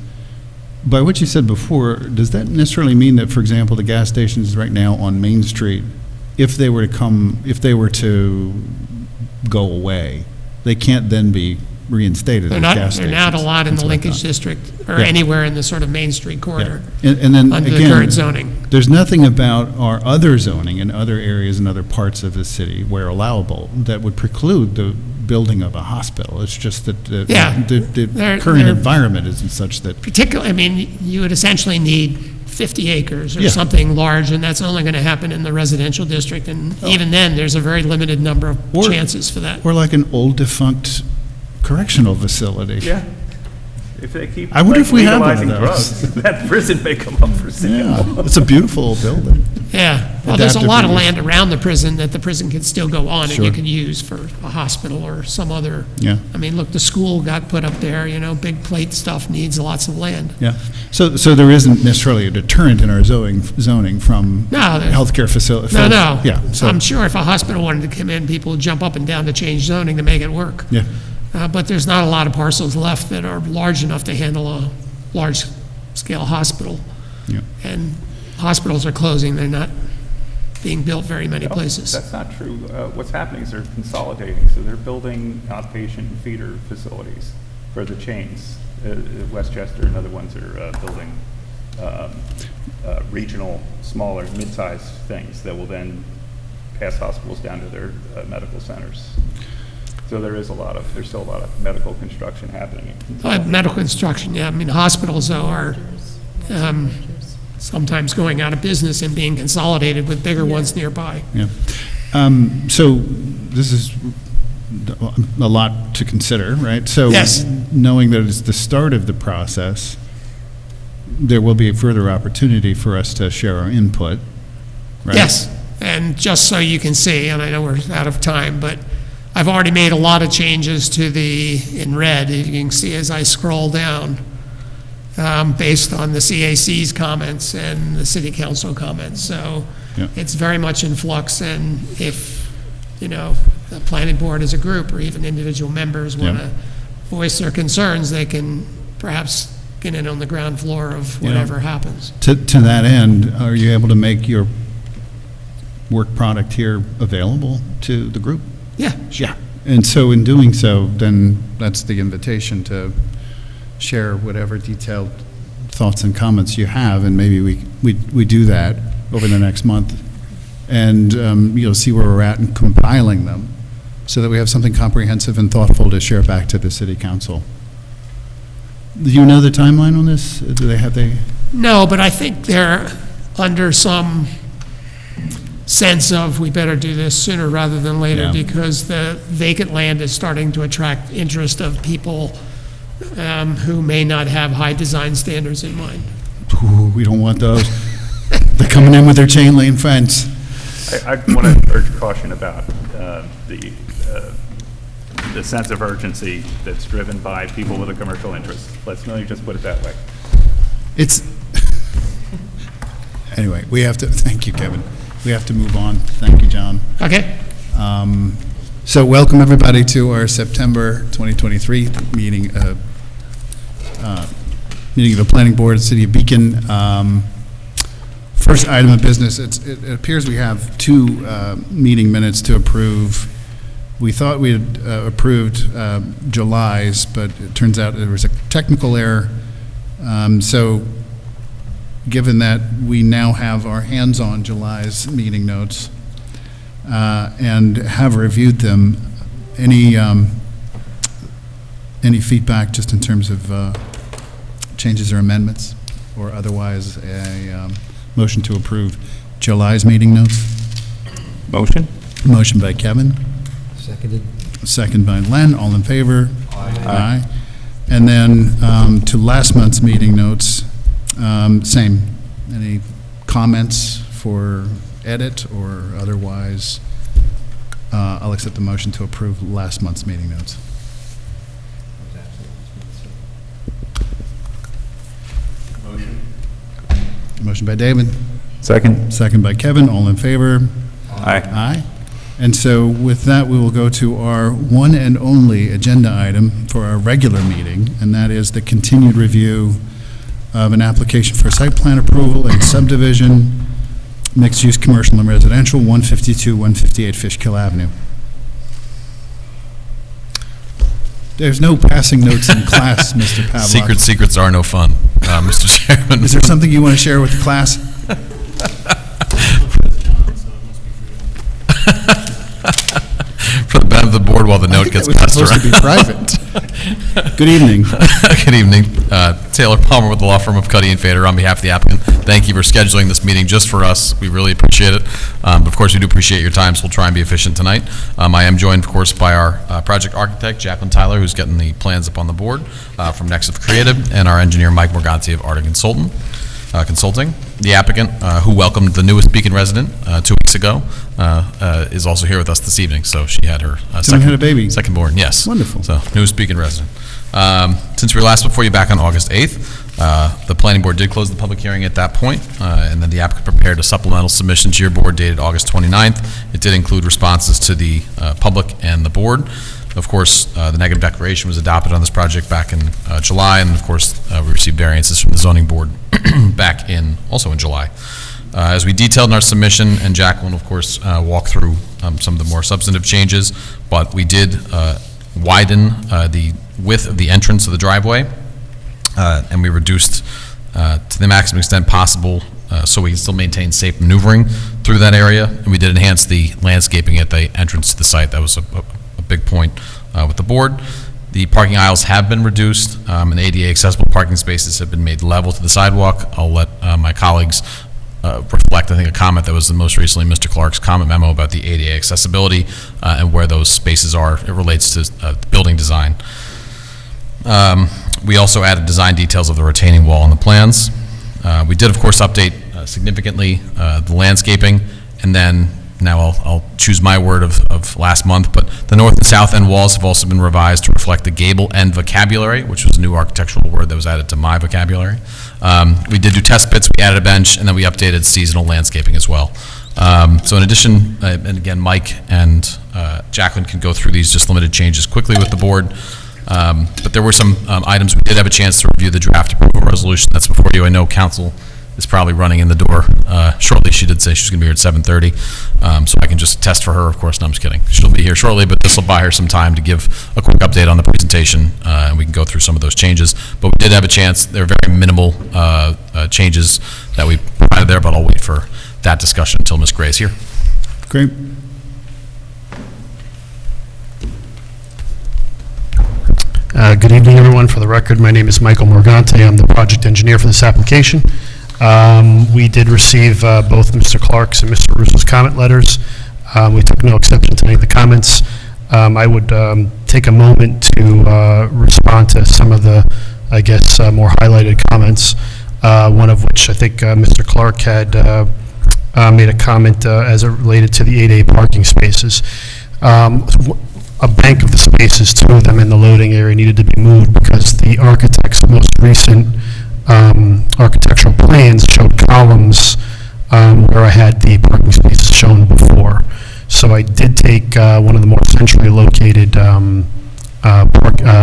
[SPEAKER 1] By what you said before, does that necessarily mean that, for example, the gas stations right now on Main Street, if they were to go away, they can't then be reinstated
[SPEAKER 3] They're
[SPEAKER 1] as
[SPEAKER 3] not,
[SPEAKER 1] gas
[SPEAKER 3] they're
[SPEAKER 1] stations?
[SPEAKER 3] not allowed in
[SPEAKER 1] That's
[SPEAKER 3] the
[SPEAKER 1] what I
[SPEAKER 3] linkage
[SPEAKER 1] thought.
[SPEAKER 3] district or
[SPEAKER 1] Yeah.
[SPEAKER 3] anywhere in the sort of Main Street
[SPEAKER 1] Yeah.
[SPEAKER 3] corridor
[SPEAKER 1] And then,
[SPEAKER 3] under the
[SPEAKER 1] again,
[SPEAKER 3] current zoning.
[SPEAKER 1] there's nothing about our other zoning in other areas and other parts of the city where allowable that would preclude the building of a hospital. It's just that
[SPEAKER 3] Yeah.
[SPEAKER 1] the
[SPEAKER 3] They're-
[SPEAKER 1] current
[SPEAKER 3] they're-
[SPEAKER 1] environment isn't such that,
[SPEAKER 3] Particularly, I mean, you would essentially need 50 acres or
[SPEAKER 1] Yeah.
[SPEAKER 3] something large, and that's only going to happen in the residential district. And even then, there's a very limited number of
[SPEAKER 1] Or-
[SPEAKER 3] chances for that.
[SPEAKER 1] or like an old defunct correctional facility.
[SPEAKER 2] Yeah. If they keep
[SPEAKER 1] I wonder if we have one of
[SPEAKER 2] legalizing
[SPEAKER 1] those.
[SPEAKER 2] drugs, that prison may come up for sale.
[SPEAKER 1] Yeah, it's a beautiful old building.
[SPEAKER 3] Yeah, well, there's a
[SPEAKER 1] Adaptive
[SPEAKER 3] lot of
[SPEAKER 1] reuse.
[SPEAKER 3] land around the prison that the prison could still go on and you
[SPEAKER 1] Sure.
[SPEAKER 3] could use for a hospital or some other.
[SPEAKER 1] Yeah.
[SPEAKER 3] I mean, look, the school got put up there, big plate stuff needs lots of land.
[SPEAKER 1] Yeah. So there isn't necessarily a deterrent in our zoning from
[SPEAKER 3] No, there-
[SPEAKER 1] healthcare facility.
[SPEAKER 3] No.
[SPEAKER 1] Yeah, so,
[SPEAKER 3] I'm sure if a hospital wanted to come in, people would jump up and down to change zoning to make it work.
[SPEAKER 1] yeah,
[SPEAKER 3] But there's not a lot of parcels left that are large enough to handle a large-scale hospital.
[SPEAKER 1] yeah.
[SPEAKER 3] And hospitals are closing, they're not being built very many
[SPEAKER 2] No,
[SPEAKER 3] places.
[SPEAKER 2] That's not true. What's happening is they're consolidating, so they're building outpatient feeder facilities for the chains. Westchester and other ones are building regional, smaller, mid-sized things that will then pass hospitals down to their medical centers. So there's still a lot of medical construction happening.
[SPEAKER 3] Medical construction, yeah, I mean, hospitals, though, are sometimes going out of business and being consolidated with bigger ones nearby.
[SPEAKER 1] Yeah. So this is a lot to consider, right? So
[SPEAKER 3] Yes.
[SPEAKER 1] knowing that it's the start of the process, there will be a further opportunity for us to share our input, right?
[SPEAKER 3] Yes, and just so you can see, and I know we're out of time, but I've already made a lot of changes to in red, you can see as I scroll down, based on the CAC's comments and the city council comments. So
[SPEAKER 1] Yeah.
[SPEAKER 3] it's very much in flux, and if, the planning board as a group or even individual members want to voice their concerns, they can perhaps get in on the ground floor of whatever happens.
[SPEAKER 1] To that end, are you able to make your work product here available to the group.
[SPEAKER 3] Yeah,
[SPEAKER 1] Yeah. And so in doing so, then that's the invitation to share whatever detailed thoughts and comments you have, and maybe we do that over the next month. And you'll see where we're at in compiling them, so that we have something comprehensive and thoughtful to share back to the city council. Do you know the timeline on this? Do they have
[SPEAKER 3] no, but I think they're under some sense of, we better do this sooner rather than later,
[SPEAKER 1] Yeah.
[SPEAKER 3] because the vacant land is starting to attract interest of people who may not have high design standards in mind.
[SPEAKER 1] Ooh, we don't want those. They're coming in with their chain link fence.
[SPEAKER 2] I want to urge caution about the sense of urgency that's driven by people with a commercial interest. Let's really just put it that way.
[SPEAKER 1] It's, anyway, we have to, thank you, Kevin. We have to move on. Thank you, John.
[SPEAKER 3] Okay?
[SPEAKER 1] So welcome, everybody, to our September 2023 meeting of the Planning Board, City of Beacon. First item of business, it appears we have two meeting minutes to approve. We thought we had approved July's, but it turns out there was a technical error. So given that we now have our hands on July's meeting notes and have reviewed them, any feedback just in terms of changes or amendments, or otherwise a motion to approve July's meeting notes?
[SPEAKER 2] Motion?
[SPEAKER 1] Motion by Kevin,
[SPEAKER 6] Seconded.
[SPEAKER 1] second by Len, all in favor? Aye. And then to last month's meeting notes, same. Any comments for edit or otherwise? I'll accept the motion to approve last month's meeting notes. Motion by David,
[SPEAKER 2] Second.
[SPEAKER 1] second by Kevin, all in favor?
[SPEAKER 2] Aye.
[SPEAKER 1] Aye. And so with that, we will go to our one and only agenda item for our regular meeting, and that is the continued review of an application for site plan approval and subdivision, mixed-use commercial and residential, 152, 158 Fishkill Avenue. There's no passing notes in class, Mr. Pavlok.
[SPEAKER 8] Secrets are no fun, Mr. Chairman.
[SPEAKER 1] Is there something you want to share with the class?
[SPEAKER 8] For the benefit of the board while the note gets passed around.
[SPEAKER 1] I think that was supposed to be private. Good evening.
[SPEAKER 8] Good evening. Taylor Palmer with the law firm of Cuddy and Fader on behalf of the applicant. Thank you for scheduling this meeting just for us. We really appreciate it. Of course, we do appreciate your time, so we'll try and be efficient tonight. I am joined, of course, by our project architect, Jacqueline Tyler, who's getting the plans up on the board from Nexus Creative, and our engineer, Mike Morganti of Ardent Consulting. The applicant, who welcomed the newest Beacon resident 2 weeks ago, is also here with us this evening. So she had her
[SPEAKER 1] Someone had a baby.
[SPEAKER 8] second born, yes.
[SPEAKER 1] Wonderful.
[SPEAKER 8] So newest Beacon resident. Since we were last before you back on August 8th, the planning board did close the public hearing at that point, and then the applicant prepared a supplemental submission to your board dated August 29th. It did include responses to the public and the board. Of course, the negative declaration was adopted on this project back in July, and of course, we received variances from the zoning board back also in July. As we detailed in our submission, and Jacqueline, of course, walked through some of the more substantive changes, but we did widen the width of the entrance of the driveway, and we reduced to the maximum extent possible so we can still maintain safe maneuvering through that area, and we did enhance the landscaping at the entrance to the site. That was a big point with the board. The parking aisles have been reduced, and ADA accessible parking spaces have been made level to the sidewalk. I'll let my colleagues reflect, I think, a comment that was most recently Mr. Clark's comment memo about the ADA accessibility and where those spaces are. It relates to building design. We also added design details of the retaining wall on the plans. We did, of course, update significantly the landscaping, and then now I'll choose my word of last month, but the north and south end walls have also been revised to reflect the gable end vocabulary, which was a new architectural word that was added to my vocabulary. We did do test pits, we added a bench, and then we updated seasonal landscaping as well. So in addition, and again, Mike and Jacqueline can go through these just limited changes quickly with the board. But there were some items we did have a chance to review the draft approval resolution that's before you. I know council is probably running in the door shortly. She did say she's going to be here at 7:30, so I can just test for her, of course. No, I'm just kidding. She'll be here shortly, but this will buy her some time to give a quick update on the presentation, and we can go through some of those changes. But we did have a chance. They're very minimal changes that we provided there, but I'll wait for that discussion until Ms. Gray is here.
[SPEAKER 1] Great.
[SPEAKER 9] Good evening, everyone. For the record, my name is Michael Morgante. I'm the project engineer for this application. We did receive both Mr. Clark's and Mr. Russo's comment letters. We took no exception to any of the comments. I would take a moment to respond to some of the, I guess, more highlighted comments, one of which I think Mr. Clark had made a comment as it related to the 8A parking spaces. A bank of the spaces, 2 of them in the loading area, needed to be moved because the architect's most recent architectural plans showed columns where I had the parking spaces shown before. So I did take one of the more centrally located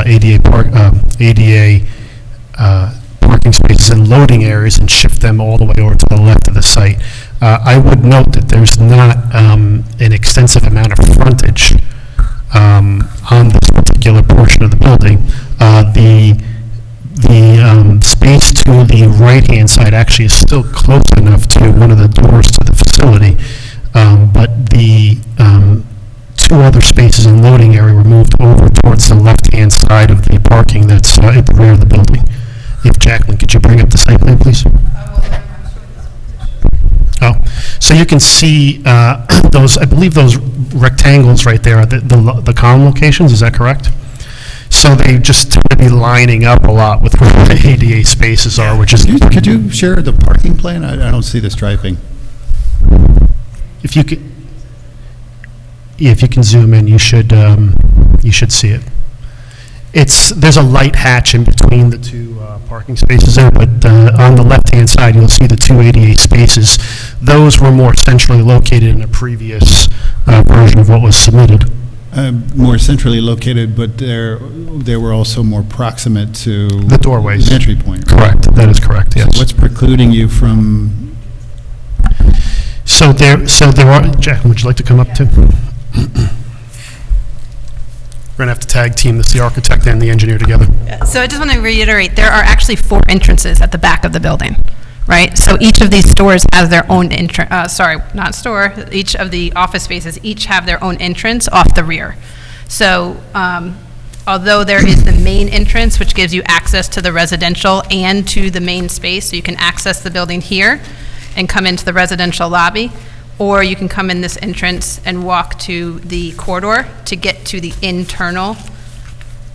[SPEAKER 9] ADA parking spaces and loading areas and shift them all the way over to the left of the site. I would note that there's not an extensive amount of frontage on this particular portion of the building. The space to the right-hand side actually is still close enough to one of the doors to the facility, but the 2 other spaces in loading area were moved over towards the left-hand side of the parking that's at the rear of the building. If Jacqueline, could you bring up the site plan, please? Oh, so you can see those, I believe those rectangles right there are the column locations, is that correct? So they just tend to be lining up a lot with where the ADA spaces are, which is...
[SPEAKER 1] Could you share the parking plan? I don't see the striping.
[SPEAKER 9] If you can zoom in, you should see it. There's a light hatch in between the 2 parking spaces there, but on the left-hand side, you'll see the 2 ADA spaces. Those were more centrally located in a previous version of what was submitted.
[SPEAKER 1] More centrally located, but they were also more proximate to...
[SPEAKER 9] The doorways.
[SPEAKER 1] The entry point.
[SPEAKER 9] Correct, that is correct, yes.
[SPEAKER 1] So what's precluding you from...
[SPEAKER 9] So there are, Jacqueline, would you like to come up too? We're going to have to tag team this, the architect and the engineer together.
[SPEAKER 10] So I just want to reiterate, there are actually 4 entrances at the back of the building, right? So each of these stores has their own each of the office spaces each have their own entrance off the rear. So although there is the main entrance, which gives you access to the residential and to the main space, so you can access the building here and come into the residential lobby, or you can come in this entrance and walk to the corridor to get to the internal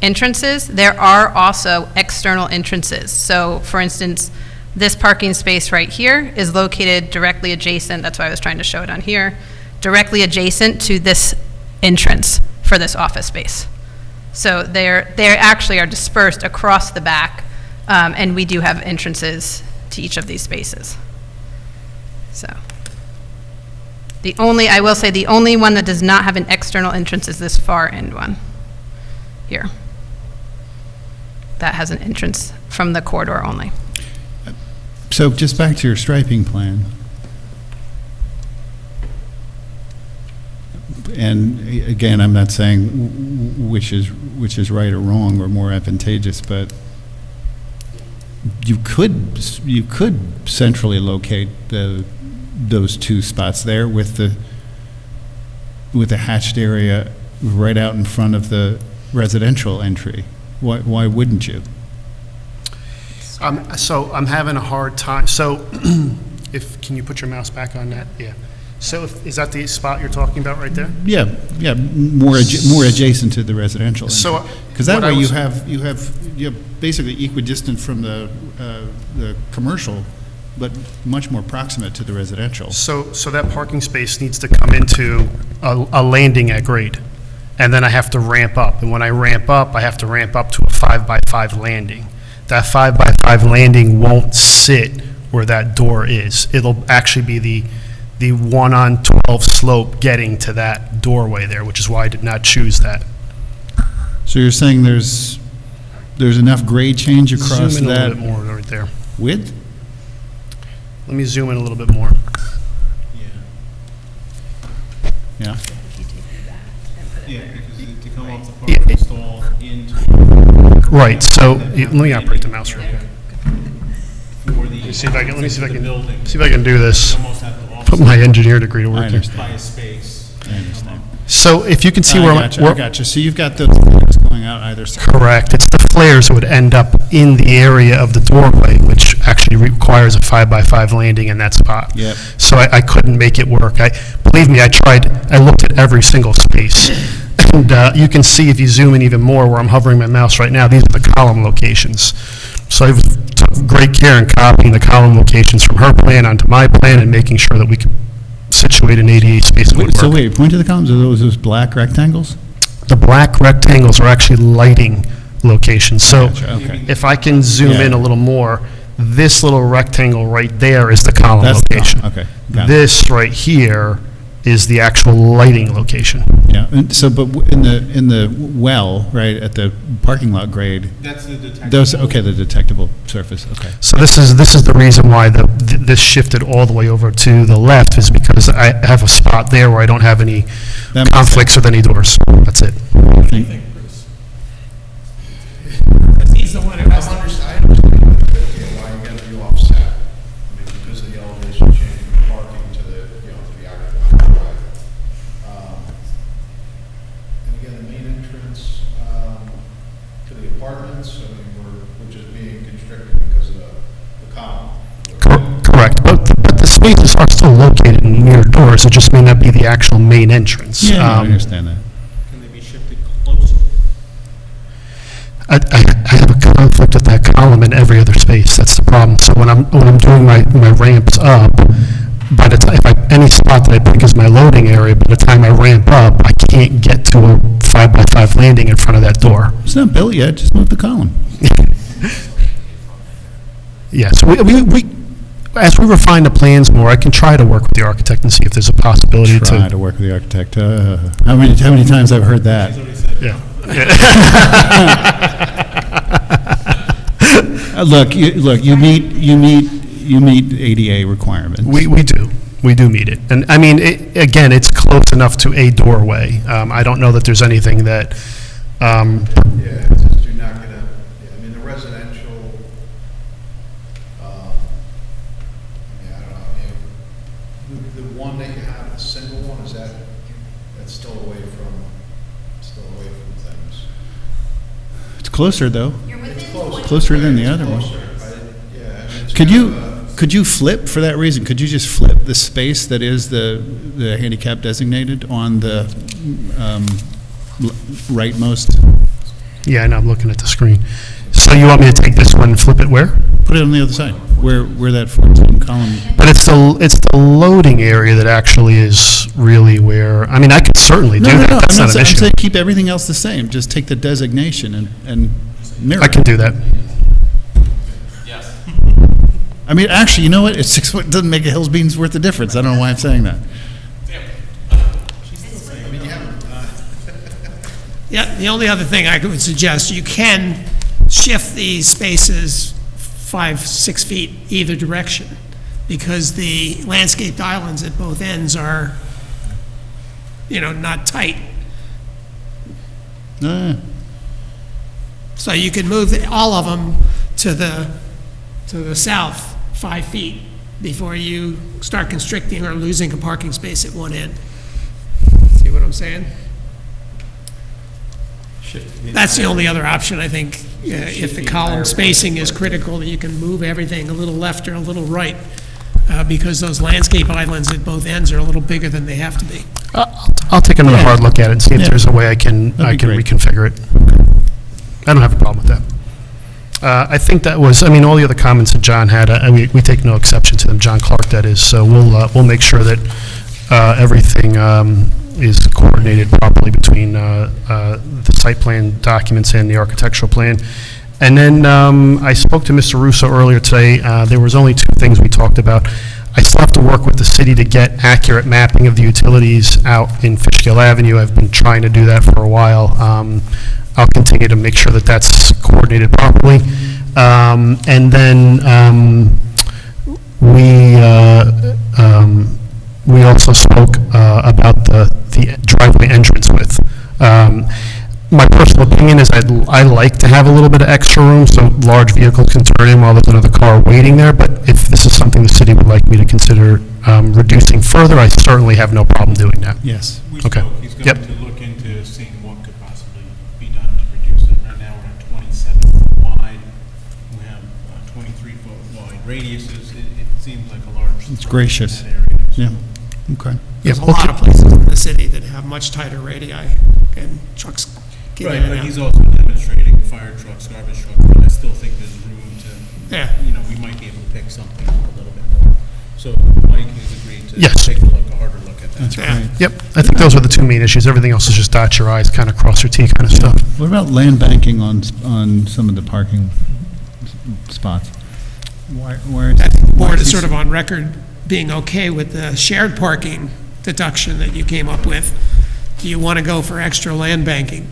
[SPEAKER 10] entrances. There are also external entrances. So, for instance, this parking space right here is located directly adjacent, that's why I was trying to show it on here, directly adjacent to this entrance for this office space. So they actually are dispersed across the back, and we do have entrances to each of these spaces. So. I will say the only one that does not have an external entrance is this far end one, here. That has an entrance from the corridor only.
[SPEAKER 1] So just back to your striping plan. And again, I'm not saying which is right or wrong or more advantageous, but you could centrally locate those 2 spots there with the hatched area right out in front of the residential entry. Why wouldn't you?
[SPEAKER 9] So I'm having a hard time. So can you put your mouse back on that? Yeah. So is that the spot you're talking about right there?
[SPEAKER 1] Yeah, more adjacent to the residential.
[SPEAKER 9] So
[SPEAKER 1] because that way you have basically equidistant from the commercial, but much more proximate to the residential.
[SPEAKER 9] So that parking space needs to come into a landing at grade, and then I have to ramp up. And when I ramp up, I have to ramp up to a 5x5 landing. That 5x5 landing won't sit where that door is. It'll actually be the 1-on-12 slope getting to that doorway there, which is why I did not choose that.
[SPEAKER 1] So you're saying there's enough grade change across
[SPEAKER 9] Zoom in
[SPEAKER 1] that
[SPEAKER 9] a little bit more right there.
[SPEAKER 1] width?
[SPEAKER 9] Let me zoom in a little bit more.
[SPEAKER 4] Yeah.
[SPEAKER 1] Yeah?
[SPEAKER 4] Yeah, because to come off the
[SPEAKER 9] Yeah,
[SPEAKER 4] parking
[SPEAKER 9] it-
[SPEAKER 4] stall into,
[SPEAKER 9] Right, so, let me operate the mouse real quick.
[SPEAKER 4] for the.
[SPEAKER 9] Let me see if I can,
[SPEAKER 4] the building,
[SPEAKER 9] see if I can do this.
[SPEAKER 4] you almost have to
[SPEAKER 9] Put my engineer degree to
[SPEAKER 1] I
[SPEAKER 9] work here.
[SPEAKER 1] understand.
[SPEAKER 4] buy a space.
[SPEAKER 1] I understand.
[SPEAKER 9] So if you can see where,
[SPEAKER 1] I
[SPEAKER 9] my-
[SPEAKER 1] gotcha,
[SPEAKER 9] where-
[SPEAKER 1] I gotcha. So you've got those flares going out either side.
[SPEAKER 9] correct, it's the flares that would end up in the area of the doorway, which actually requires a 5x5 landing in that spot.
[SPEAKER 1] Yep.
[SPEAKER 9] So I couldn't make it work. Believe me, I looked at every single space. And you can see if you zoom in even more where I'm hovering my mouse right now, these are the column locations. So I took great care in copying the column locations from her plan onto my plan and making sure that we could situate an ADA space that would
[SPEAKER 1] So
[SPEAKER 9] work.
[SPEAKER 1] wait, point to the columns, are those black rectangles?
[SPEAKER 9] The black rectangles are actually lighting locations. So
[SPEAKER 1] Gotcha, okay.
[SPEAKER 9] if I can zoom in
[SPEAKER 1] Yeah.
[SPEAKER 9] a little more, this little rectangle right there is the column
[SPEAKER 1] That's the
[SPEAKER 9] location.
[SPEAKER 1] column, okay, got it.
[SPEAKER 9] This right here is the actual lighting location.
[SPEAKER 1] Yeah, and so, but in the well, right, at the parking lot grade,
[SPEAKER 4] That's the detectable.
[SPEAKER 1] those, okay, the detectable surface, okay.
[SPEAKER 9] So this is the reason why this shifted all the way over to the left, is because I have a spot there where I don't have any
[SPEAKER 1] That makes
[SPEAKER 9] conflicts with any doors. That's it.
[SPEAKER 3] He's the one who has to
[SPEAKER 11] I understand why you gotta be offset. I mean, because of the elevation change from parking to the, to the actual drive. And again, the main entrance, to the apartments, I mean, we're just being constricted because of the column.
[SPEAKER 9] Correct, but the spaces are still located near doors, it just may not be the actual main entrance.
[SPEAKER 1] Yeah, no, I understand that.
[SPEAKER 4] Can they be shifted closer?
[SPEAKER 9] I have a conflict with that column in every other space, that's the problem. So when I'm doing my ramps up, by the time, any spot that I pick as my loading area, by the time I ramp up, I can't get to a 5x5 landing in front of that door.
[SPEAKER 1] It's not built yet, just move the column.
[SPEAKER 9] Yes, as we refine the plans more, I can try to work with the architect and see if there's a possibility
[SPEAKER 1] Try
[SPEAKER 9] to.
[SPEAKER 1] to work with the architect. How many times I've heard that?
[SPEAKER 9] Yeah.
[SPEAKER 1] Look, you meet ADA requirements.
[SPEAKER 9] We do meet it. And, I mean, again, it's close enough to a doorway. I don't know that there's anything that,
[SPEAKER 11] Yeah, it's just you're not gonna, I mean, the residential, I don't know, I mean, the one that you have, the single one, that's still away from things.
[SPEAKER 1] It's closer, though.
[SPEAKER 11] It's closer.
[SPEAKER 1] Closer than the other one.
[SPEAKER 11] Closer. Yeah, I mean, it's
[SPEAKER 1] Could
[SPEAKER 11] kind
[SPEAKER 1] you,
[SPEAKER 11] of
[SPEAKER 1] could you flip for that reason? Could you just flip the space that is the handicap designated on the rightmost?
[SPEAKER 9] yeah, I know, I'm looking at the screen. So you want me to take this one and flip it where?
[SPEAKER 1] Put it on the other side, where that 14 column.
[SPEAKER 9] But it's the loading area that actually is really where, I mean, I could certainly do that, that's not an
[SPEAKER 1] I'm
[SPEAKER 9] issue.
[SPEAKER 1] saying keep everything else the same, just take the designation and mirror
[SPEAKER 9] I
[SPEAKER 1] it.
[SPEAKER 9] can do that.
[SPEAKER 1] I mean, actually, you know what? It's 6 foot, doesn't make a hill's beans worth of difference. I don't know why I'm saying that.
[SPEAKER 3] Yeah, the only other thing I would suggest, you can shift these spaces 5, 6 feet either direction, because the landscaped islands at both ends are, not tight. So you can move all of them to the south 5 feet before you start constricting or losing a parking space at one end. See what I'm saying? That's the only other option, I think. If the column spacing is critical, you can move everything a little left or a little right, because those landscape islands at both ends are a little bigger than they have to be.
[SPEAKER 9] I'll take another hard look at it and see if
[SPEAKER 1] Yeah.
[SPEAKER 9] there's a way I can
[SPEAKER 1] That'd be great.
[SPEAKER 9] reconfigure it. I don't have a problem with that. I think that was, I mean, all the other comments that John had, we take no exception to them, John Clark that is, so we'll make sure that everything is coordinated properly between the site plan documents and the architectural plan. And then I spoke to Mr. Russo earlier today. There was only 2 things we talked about. I still have to work with the city to get accurate mapping of the utilities out in Fishkill Avenue. I've been trying to do that for a while. I'll continue to make sure that that's coordinated properly. And then we also spoke about the driveway entrance width. My personal opinion is I like to have a little bit of extra room so large vehicles can turn in while there's another car waiting there, but if this is something the city would like me to consider reducing further, I certainly have no problem doing that.
[SPEAKER 1] Yes.
[SPEAKER 4] We
[SPEAKER 9] Okay.
[SPEAKER 4] spoke, he's
[SPEAKER 9] Yep.
[SPEAKER 4] going to look into seeing what could possibly be done to reduce it. Right now, we're at 27 foot wide. We have 23 foot wide radiuses. It seems like a large.
[SPEAKER 1] It's gracious.
[SPEAKER 4] in that area. So
[SPEAKER 1] Yeah, okay.
[SPEAKER 3] There's a
[SPEAKER 9] Yeah,
[SPEAKER 3] lot of places in the city that have much tighter radii, and trucks get
[SPEAKER 4] Right,
[SPEAKER 3] in and
[SPEAKER 4] but
[SPEAKER 3] out.
[SPEAKER 4] he's also demonstrating fire trucks, garbage trucks, but I still think there's room to,
[SPEAKER 3] Yeah.
[SPEAKER 4] we might be able to pick something up a little bit more. So Mike has agreed to
[SPEAKER 9] Yes.
[SPEAKER 4] take a harder look at that.
[SPEAKER 1] That's
[SPEAKER 3] Yeah.
[SPEAKER 1] great.
[SPEAKER 9] Yep, I think those are the two main issues. Everything else is just dot your i's, kind of cross your t kind of stuff.
[SPEAKER 1] What about land banking on some of the parking spots? Why is
[SPEAKER 3] I think the board
[SPEAKER 1] why
[SPEAKER 3] is sort of on record being okay with the shared parking deduction that you came up with. Do you want to go for extra land banking?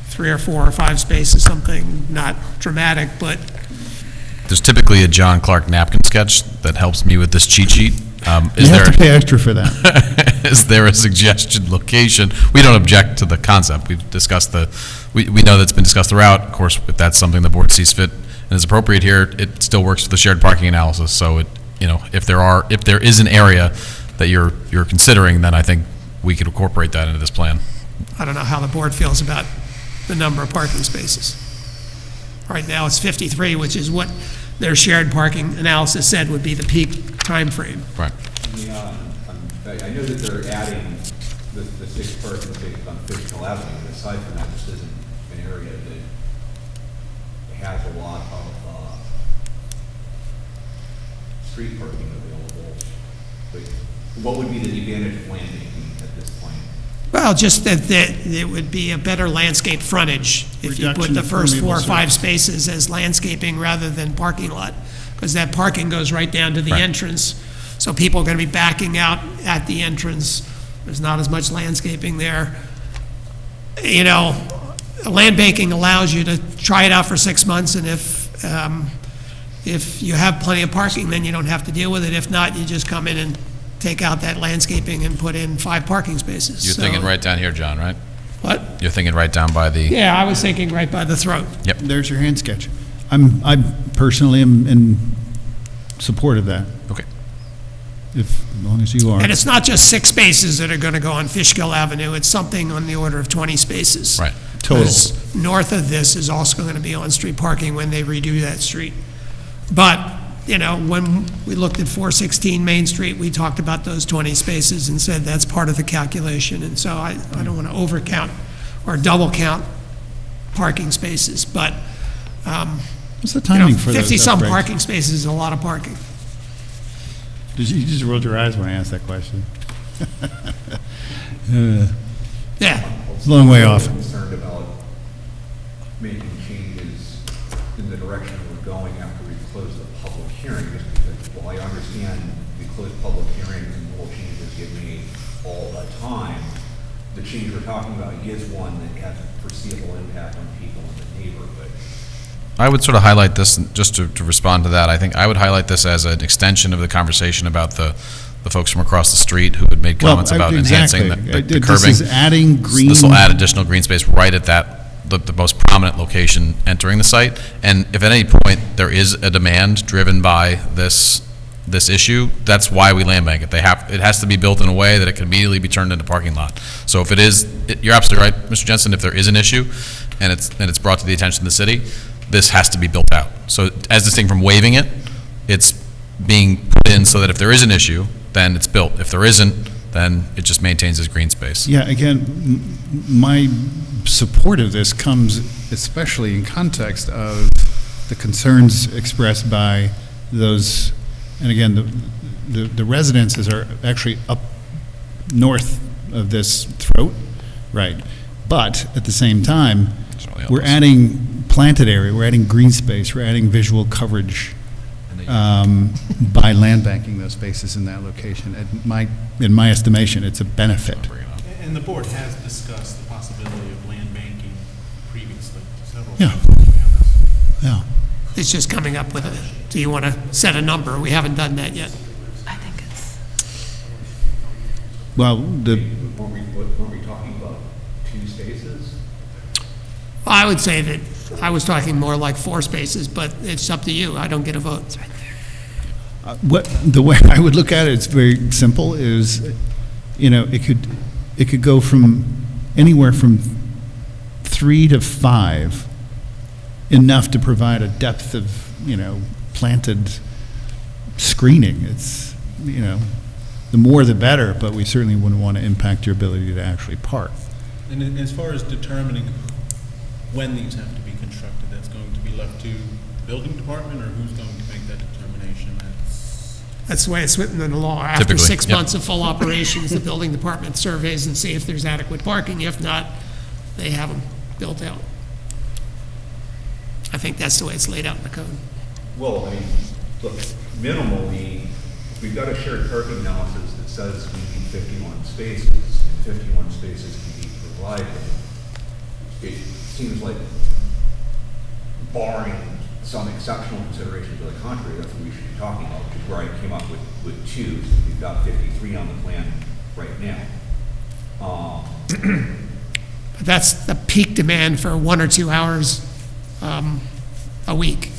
[SPEAKER 3] 3 or 4 or 5 spaces, something not dramatic, but
[SPEAKER 8] There's typically a John Clark napkin sketch that helps me with this cheat sheet.
[SPEAKER 1] You
[SPEAKER 8] Is
[SPEAKER 1] have
[SPEAKER 8] there,
[SPEAKER 1] to pay extra for that.
[SPEAKER 8] is there a suggested location? We don't object to the concept. We've discussed we know that's been discussed throughout. Of course, if that's something the board sees fit and is appropriate here, it still works for the shared parking analysis. So if there is an area that you're considering, then I think we could incorporate that into this plan.
[SPEAKER 3] I don't know how the board feels about the number of parking spaces. Right now, it's 53, which is what their shared parking analysis said would be the peak time frame.
[SPEAKER 8] Right.
[SPEAKER 5] I know that they're adding the 6 parking spaces on Fishkill Avenue, but aside from that, this isn't an area that has a lot of street parking available. But what would be the advantage of land banking at this point?
[SPEAKER 3] Well, just that it would be a better landscape frontage if you put
[SPEAKER 1] Reduction
[SPEAKER 3] the
[SPEAKER 1] of
[SPEAKER 3] first 4 or
[SPEAKER 1] permeable
[SPEAKER 3] 5
[SPEAKER 1] surface.
[SPEAKER 3] spaces as landscaping rather than parking lot, because that parking goes right down to the
[SPEAKER 8] Right.
[SPEAKER 3] entrance. So people are going to be backing out at the entrance. There's not as much landscaping there. Land banking allows you to try it out for 6 months, and if you have plenty of parking, then you don't have to deal with it. If not, you just come in and take out that landscaping and put in 5 parking spaces.
[SPEAKER 8] You're
[SPEAKER 3] So-
[SPEAKER 8] thinking right down here, John, right?
[SPEAKER 3] What?
[SPEAKER 8] You're thinking right down by the,
[SPEAKER 3] Yeah, I was thinking right by the throat.
[SPEAKER 1] There's your hand sketch. I personally am in support of that,
[SPEAKER 8] okay.
[SPEAKER 1] as long as you are.
[SPEAKER 3] And it's not just 6 spaces that are going to go on Fishkill Avenue, it's something on the order of 20 spaces.
[SPEAKER 8] Right.
[SPEAKER 1] Total.
[SPEAKER 3] 'Cause north of this is also going to be on-street parking when they redo that street. But, when we looked at 416 Main Street, we talked about those 20 spaces and said that's part of the calculation. And so I don't want to overcount or double count parking spaces, but,
[SPEAKER 1] What's the timing for those
[SPEAKER 3] 50-some
[SPEAKER 1] upgrades?
[SPEAKER 3] parking spaces is a lot of parking.
[SPEAKER 1] You just rolled your eyes when I asked that question.
[SPEAKER 3] Yeah.
[SPEAKER 1] It's a long way off.
[SPEAKER 5] I'm concerned about making changes in the direction we're going after we close the public hearing, just because, while I understand we close public hearings and little changes get made all the time, the change we're talking about is one that has a foreseeable impact on people in the neighborhood.
[SPEAKER 8] I would sort of highlight this, just to respond to that, I think I would highlight this as an extension of the conversation about the folks from across the street who had made comments about enhancing the
[SPEAKER 1] This
[SPEAKER 8] curbing.
[SPEAKER 1] is adding green.
[SPEAKER 8] This will add additional green space right at the most prominent location entering the site. And if at any point there is a demand driven by this issue, that's why we land bank it. It has to be built in a way that it can immediately be turned into parking lot. So if it is, you're absolutely right, Mr. Jensen, if there is an issue and it's brought to the attention of the city, this has to be built out. So as distinct from waiving it, it's being put in so that if there is an issue, then it's built. If there isn't, then it just maintains as green space.
[SPEAKER 1] Yeah, again, my support of this comes especially in context of the concerns expressed by those, and again, the residences are actually up north of this throat, right? But at the same time, we're adding planted area, we're adding green space, we're adding visual coverage by land banking those spaces in that location. In my estimation, it's a benefit.
[SPEAKER 4] And the board has discussed the possibility of land banking previously, several
[SPEAKER 1] Yeah.
[SPEAKER 4] times.
[SPEAKER 1] Yeah.
[SPEAKER 3] It's just coming up with Do you want to set a number? We haven't done that yet.
[SPEAKER 10] I think it's,
[SPEAKER 1] Well,
[SPEAKER 5] Weren't we talking about 2 spaces?
[SPEAKER 3] I would say that, I was talking more like 4 spaces, but it's up to you. I don't get a vote.
[SPEAKER 1] the way I would look at it, it's very simple, is, you know, it could go from anywhere from 3 to 5, enough to provide a depth of, you know, planted screening. It's, you know, the more the better, but we certainly wouldn't want to impact your ability to actually park.
[SPEAKER 4] And as far as determining when these have to be constructed, that's going to be left to the building department, or who's going to make that determination?
[SPEAKER 3] That's the way it's written in the law. After
[SPEAKER 8] Typically,
[SPEAKER 3] 6
[SPEAKER 8] yep.
[SPEAKER 3] months of full operations, the building department surveys and see if there's adequate parking. If not, they have them built out. I think that's the way it's laid out in the code.
[SPEAKER 5] Well, I mean, look, minimally, we've got a shared parking analysis that says we need 51 spaces, and 51 spaces can be provided. It seems like, barring some exceptional considerations to the contrary, that's what we should be talking about, which is where I came up with 2, so we've got 53 on the plan right now.
[SPEAKER 3] But that's the peak demand for 1 or 2 hours a week.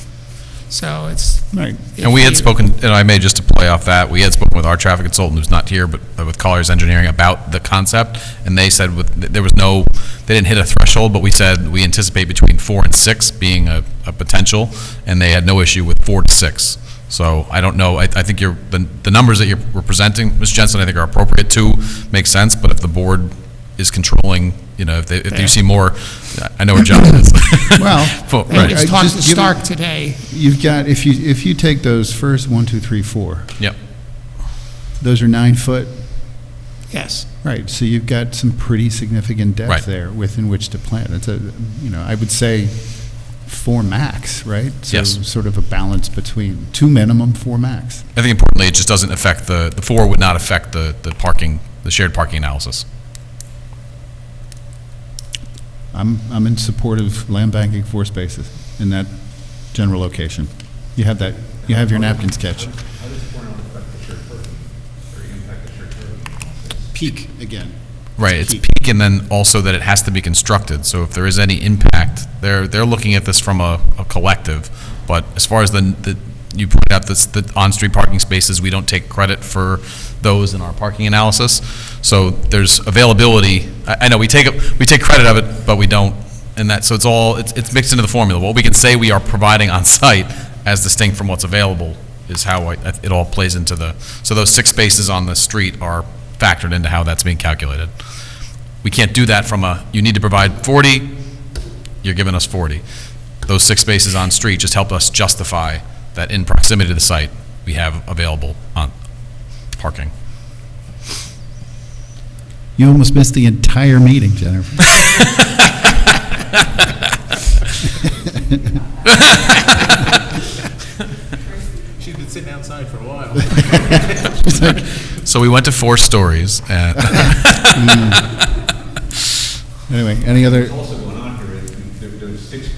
[SPEAKER 3] So it's.
[SPEAKER 1] Right.
[SPEAKER 8] And we had spoken, and I may just to play off that, we had spoken with our traffic consultant who's not here, but with Colliers Engineering about the concept, and they said there was no, they didn't hit a threshold, but we said we anticipate between 4 and 6 being a potential, and they had no issue with 4 to 6. So I don't know, I think the numbers that you're presenting, Ms. Jensen, I think are appropriate. 2 makes sense, but if the board is controlling, you know, if you see more, I know where John is.
[SPEAKER 1] Well,
[SPEAKER 8] But,
[SPEAKER 3] I
[SPEAKER 8] right.
[SPEAKER 3] just talked to
[SPEAKER 1] Just give it-
[SPEAKER 3] Stark today.
[SPEAKER 1] You've got, if you take those first 1, 2, 3, 4,
[SPEAKER 8] Yep.
[SPEAKER 1] those are 9 foot.
[SPEAKER 3] Yes.
[SPEAKER 1] Right, so you've got some pretty significant
[SPEAKER 8] Right.
[SPEAKER 1] depth there within which to plant. It's a, you know, I would say 4 max, right?
[SPEAKER 8] Yes.
[SPEAKER 1] So sort of a balance between 2 minimum, 4 max.
[SPEAKER 8] I think importantly, it just doesn't affect the 4 would not affect the parking, the shared parking analysis.
[SPEAKER 1] I'm in support of land banking 4 spaces in that general location. You have that, you have your napkin sketch.
[SPEAKER 5] How does 4 not affect the shared parking, or impact the shared parking?
[SPEAKER 1] Peak again.
[SPEAKER 8] Right, it's peak, and then also that it has to be constructed, so if there is any impact, they're looking at this from a collective, but as far as you pointed out, the on-street parking spaces, we don't take credit for those in our parking analysis, so there's availability, I know we take credit of it, but we don't, and that, so it's mixed into the formula. What we can say we are providing on site as distinct from what's available is how it all plays into so those 6 spaces on the street are factored into how that's being calculated. We can't do that you need to provide 40, you're giving us 40. Those 6 spaces on street just help us justify that in proximity to the site, we have available on parking.
[SPEAKER 1] You almost missed the entire meeting, Jennifer.
[SPEAKER 4] She's been sitting outside for a while.
[SPEAKER 1] It's like,
[SPEAKER 8] So we went to 4 stories, and
[SPEAKER 1] anyway, any other,
[SPEAKER 5] What's also going on here is those 6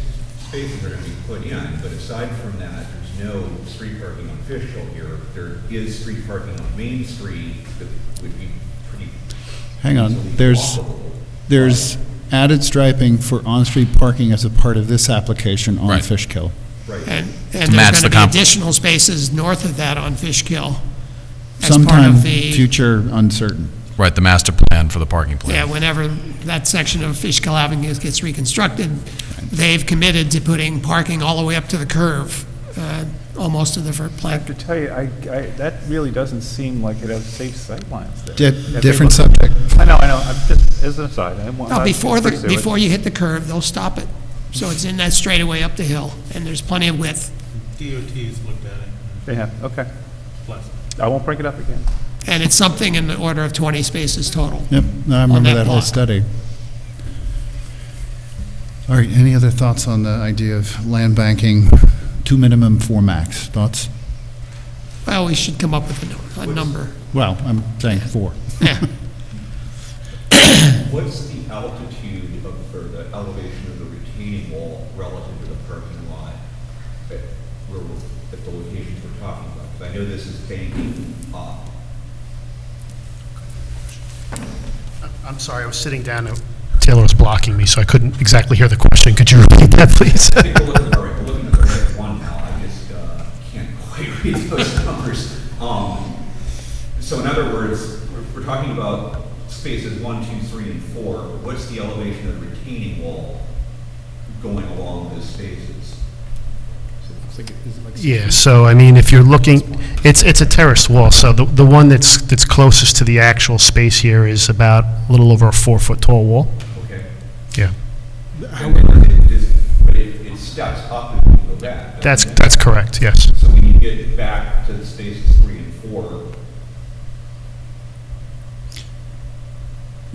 [SPEAKER 5] spaces are going to be put in, but aside from that, there's no street parking on Fishkill here. There is street parking on Main Street that would be pretty
[SPEAKER 1] hang on,
[SPEAKER 5] easily
[SPEAKER 1] there's
[SPEAKER 5] walkable.
[SPEAKER 1] added striping for on-street parking as a part of this application on
[SPEAKER 8] Right.
[SPEAKER 1] Fishkill.
[SPEAKER 5] Right.
[SPEAKER 3] And
[SPEAKER 8] To
[SPEAKER 3] there's
[SPEAKER 8] match
[SPEAKER 3] going
[SPEAKER 8] the
[SPEAKER 3] to be
[SPEAKER 8] comp-
[SPEAKER 3] additional spaces north of that on Fishkill. as part
[SPEAKER 1] Sometime
[SPEAKER 3] of the-
[SPEAKER 1] future uncertain.
[SPEAKER 8] right, the master plan for the parking
[SPEAKER 3] Yeah,
[SPEAKER 8] plan.
[SPEAKER 3] whenever that section of Fishkill Avenue gets reconstructed, they've committed to putting parking all the way up to the curve, almost to the
[SPEAKER 2] I
[SPEAKER 3] plant.
[SPEAKER 2] have to tell you, that really doesn't seem like it has safe sightlines there.
[SPEAKER 1] Different subject.
[SPEAKER 2] I know, I'm just, as an aside, I want
[SPEAKER 3] Now,
[SPEAKER 2] not
[SPEAKER 3] before
[SPEAKER 2] to pursue it.
[SPEAKER 3] before you hit the curve, they'll stop it. So it's in that straightaway up the hill, and there's plenty of width.
[SPEAKER 4] DOT's looked at it,
[SPEAKER 2] They have, okay.
[SPEAKER 4] plus.
[SPEAKER 2] I won't bring it up again.
[SPEAKER 3] And it's something in the order of 20 spaces total.
[SPEAKER 1] Yep, no, I remember
[SPEAKER 3] that
[SPEAKER 1] that whole
[SPEAKER 3] block.
[SPEAKER 1] study. All right, any other thoughts on the idea of land banking, 2 minimum, 4 max? Thoughts?
[SPEAKER 3] Well, we should come up with a number.
[SPEAKER 1] Well, I'm saying 4.
[SPEAKER 3] Yeah.
[SPEAKER 5] What's the altitude or the elevation of the retaining wall relative to the parking lot? Where we're at the locations we're talking about? Because I know this is banking up.
[SPEAKER 9] I'm sorry, I was sitting down and Taylor was blocking me, so I couldn't exactly hear the question. Could you repeat that, please?
[SPEAKER 5] I think we're looking at the right one now. I just can't quite read those numbers. So in other words, we're talking about spaces 1, 2, 3, and 4. What's the elevation of the retaining wall going along those spaces?
[SPEAKER 9] Yeah, so I mean, if you're looking, it's a terrace wall, so the one that's closest to the actual space here is about a little over a 4-foot tall wall.
[SPEAKER 5] Okay.
[SPEAKER 9] Yeah,
[SPEAKER 5] But it steps up and you go back. doesn't it?
[SPEAKER 9] that's correct, yes.
[SPEAKER 5] So when you get back to the spaces 3 and 4,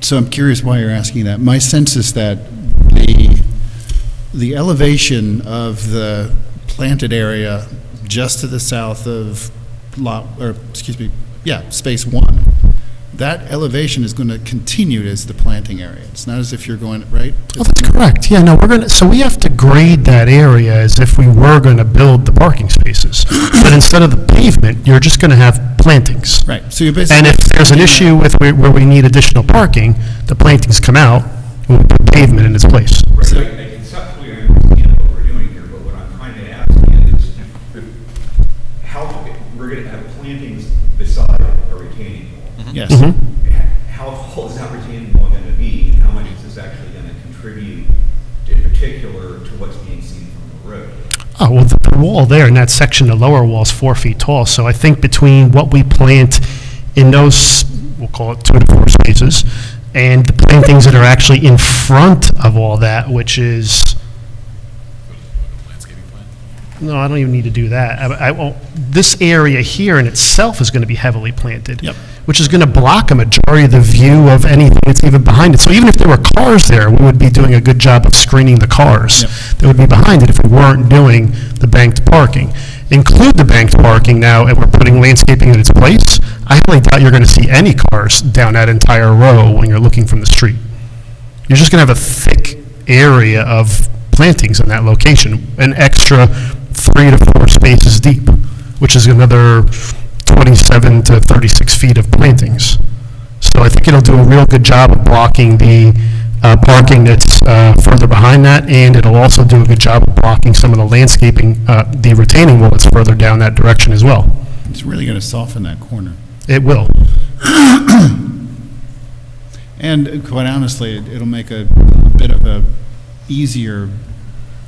[SPEAKER 1] So I'm curious why you're asking that. My sense is that the elevation of the planted area just to the south of space 1, that elevation is going to continue as the planting area. It's not as if you're going, right?
[SPEAKER 9] Oh, that's correct. Yeah, no, so we have to grade that area as if we were going to build the parking spaces. But instead of the pavement, you're just going to have plantings.
[SPEAKER 1] Right, so you're basically.
[SPEAKER 9] And if there's an issue with where we need additional parking, the plantings come out, and we put pavement in its place.
[SPEAKER 5] right, I conceptually understand what we're doing here, but what I'm trying to ask is how we're going to have plantings beside a retaining wall.
[SPEAKER 1] Yes.
[SPEAKER 9] Mhm.
[SPEAKER 5] How tall is that retaining wall going to be, and how much is this actually going to contribute in particular to what's being seen from the road?
[SPEAKER 9] Oh, well, the wall there in that section, the lower wall is 4 feet tall, so I think between what we plant in those, we'll call it 2 to 4 spaces, and the plantings that are actually in front of all that, which is, no, I don't even need to do that. I won't, this area here in itself is going to be heavily planted.
[SPEAKER 1] Yep.
[SPEAKER 9] Which is going to block a majority of the view of anything that's even behind it. So even if there were cars there, we would be doing a good job of screening the cars
[SPEAKER 1] Yep.
[SPEAKER 9] that would be behind it if we weren't doing the banked parking. Include the banked parking now, and we're putting landscaping in its place, I highly doubt you're going to see any cars down that entire row when you're looking from the street. You're just going to have a thick area of plantings in that location, an extra 3 to 4 spaces deep, which is another 27 to 36 feet of plantings. So I think it'll do a real good job of blocking the parking that's further behind that, and it'll also do a good job of blocking some of the landscaping, the retaining wall that's further down that direction as well.
[SPEAKER 1] It's really going to soften that corner.
[SPEAKER 9] It will.
[SPEAKER 1] And quite honestly, it'll make a bit of a easier,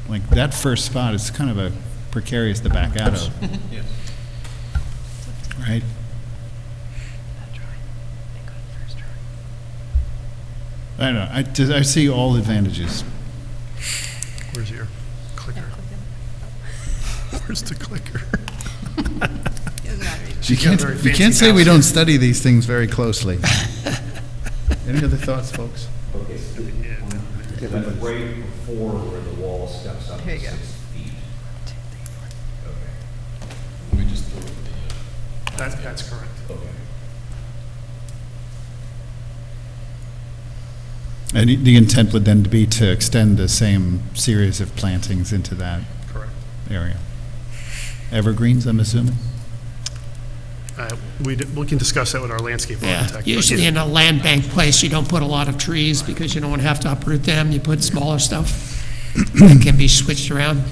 [SPEAKER 1] like that first spot is kind of a precarious to back out of.
[SPEAKER 4] Yes.
[SPEAKER 1] Right? I don't know, I see all advantages.
[SPEAKER 9] Where's your clicker? Where's the clicker?
[SPEAKER 1] You can't say we don't study these things very closely. Any other thoughts, folks?
[SPEAKER 5] Okay, so that's right before where the wall steps up
[SPEAKER 10] Here
[SPEAKER 5] to
[SPEAKER 10] you go.
[SPEAKER 5] 6 feet. Okay,
[SPEAKER 8] Let me just throw the,
[SPEAKER 9] That's correct.
[SPEAKER 5] okay.
[SPEAKER 1] And the intent would then be to extend the same series of plantings into that
[SPEAKER 9] Correct.
[SPEAKER 1] area. Evergreens, I'm assuming?
[SPEAKER 9] We can discuss that with our landscape
[SPEAKER 3] Yeah,
[SPEAKER 9] architect.
[SPEAKER 3] usually in a land bank place, you don't put a lot of trees because you don't have to uproot them. You put smaller stuff that can be switched around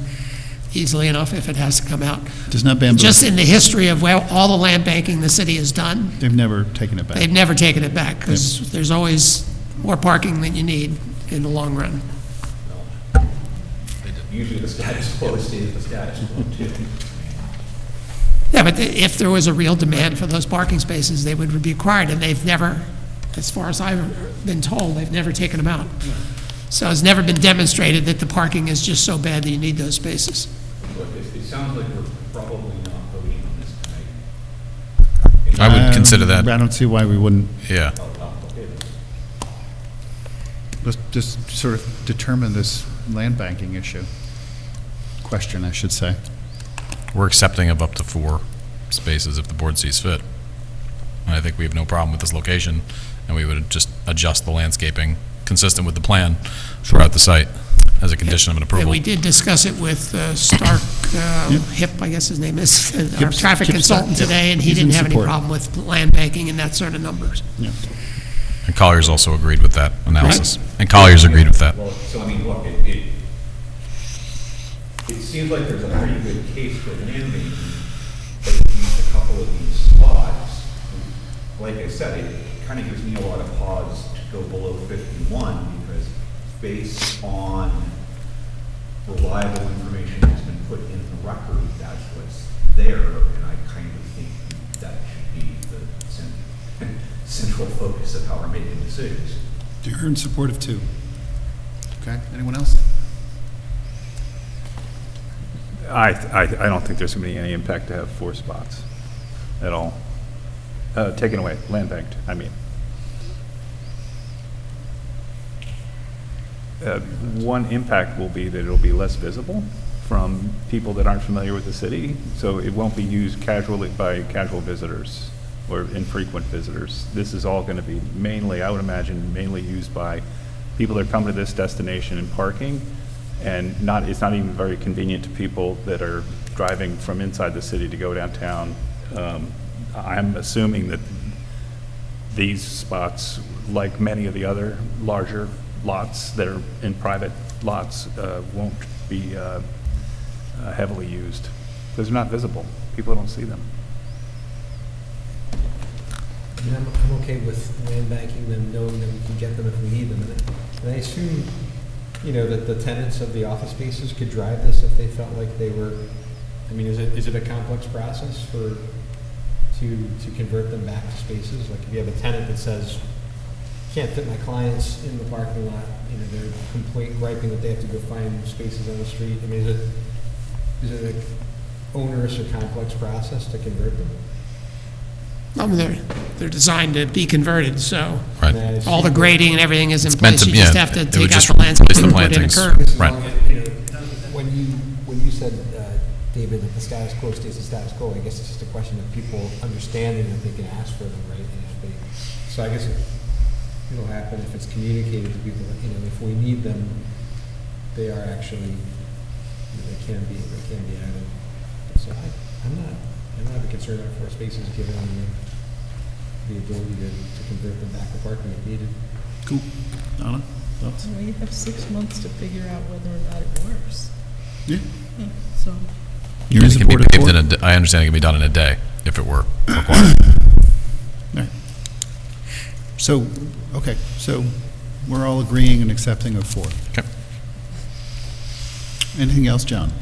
[SPEAKER 3] easily enough if it has to come out.
[SPEAKER 1] Does not bamboo,
[SPEAKER 3] Just in the history of where all the land banking the city has done,
[SPEAKER 1] they've never taken it back.
[SPEAKER 3] they've never taken it back because there's always more parking than you need in the long run.
[SPEAKER 5] Usually the status quo stays the status quo too.
[SPEAKER 3] Yeah, but if there was a real demand for those parking spaces, they would be required, and they've never, as far as I've been told, they've never taken them out. So it's never been demonstrated that the parking is just so bad that you need those spaces.
[SPEAKER 5] Look, it sounds like we're probably not voting on this tonight.
[SPEAKER 8] I would consider that,
[SPEAKER 1] I don't see why we wouldn't.
[SPEAKER 8] yeah.
[SPEAKER 5] Okay,
[SPEAKER 1] Let's just sort of determine this land banking issue. Question, I should say.
[SPEAKER 8] We're accepting of up to 4 spaces if the board sees fit. And I think we have no problem with this location, and we would just adjust the landscaping consistent with the plan throughout the site. as a condition of an
[SPEAKER 3] And
[SPEAKER 8] approval.
[SPEAKER 3] we did discuss it with Stark Hip, I guess his name is, our traffic
[SPEAKER 1] Kip Stark,
[SPEAKER 3] consultant
[SPEAKER 1] yep.
[SPEAKER 3] today, and he
[SPEAKER 1] He's in
[SPEAKER 3] didn't have any
[SPEAKER 1] support.
[SPEAKER 3] problem with land banking and that sort of numbers.
[SPEAKER 1] Yeah.
[SPEAKER 8] And Colliers also agreed with that analysis. And Colliers agreed with that.
[SPEAKER 5] Well, so I mean, look, it seems like there's a pretty good case for land banking, but at least a couple of these spots, like I said, it kind of gives me a lot of pause to go below 51, because based on reliable information that's been put in the record, that's what's there, and I kind of think that should be the central focus of how we're making decisions.
[SPEAKER 1] You're in support of 2. Okay, anyone else?
[SPEAKER 2] I don't think there's going to be any impact to have 4 spots at all. Taken away, land banked, I mean. One impact will be that it'll be less visible from people that aren't familiar with the city, so it won't be used casually by casual visitors or infrequent visitors. This is all going to be mainly, I would imagine, mainly used by people that come to this destination and parking, and it's not even very convenient to people that are driving from inside the city to go downtown. I'm assuming that these spots, like many of the other larger lots that are in private lots, won't be heavily used because they're not visible. People don't see them.
[SPEAKER 6] I mean, I'm okay with land banking them, knowing that we can get them if we need them. And I assume, that the tenants of the office spaces could drive this if they felt like they were, I mean, is it a complex process to convert them back to spaces? Like if you have a tenant that says, can't fit my clients in the parking lot, they're griping that they have to go find spaces on the street. I mean, is it an onerous or complex process to convert them?
[SPEAKER 3] I mean, they're designed to be converted, so
[SPEAKER 8] Right.
[SPEAKER 6] And I
[SPEAKER 3] all the
[SPEAKER 6] assume-
[SPEAKER 3] grading and everything is in
[SPEAKER 8] meant
[SPEAKER 3] place.
[SPEAKER 8] to-
[SPEAKER 3] You just
[SPEAKER 8] yeah,
[SPEAKER 3] have to
[SPEAKER 8] it would
[SPEAKER 3] take out
[SPEAKER 8] just
[SPEAKER 3] the landscape
[SPEAKER 8] replace the
[SPEAKER 3] and put in a
[SPEAKER 8] plantings.
[SPEAKER 3] curb.
[SPEAKER 6] As
[SPEAKER 8] Right.
[SPEAKER 6] long as, when you said, David, that the status quo stays the status quo, I guess it's just a question of people understanding that they can ask for them, right? So I guess it'll happen if it's communicated to people that, if we need them, they are actually, they can be added. So I'm not concerned about 4 spaces, given the ability to convert them back to parking if needed.
[SPEAKER 1] Cool. Donna, thoughts?
[SPEAKER 7] Well, you have 6 months to figure out whether or not it works.
[SPEAKER 1] Yeah.
[SPEAKER 7] Yeah, so,
[SPEAKER 1] You're in
[SPEAKER 8] It can be
[SPEAKER 1] support of
[SPEAKER 8] paved
[SPEAKER 1] 4?
[SPEAKER 8] in a, I understand it can be done in a day if it were required.
[SPEAKER 1] Right. So, okay, so we're all agreeing and accepting of 4.
[SPEAKER 8] Okay.
[SPEAKER 1] Anything else, John?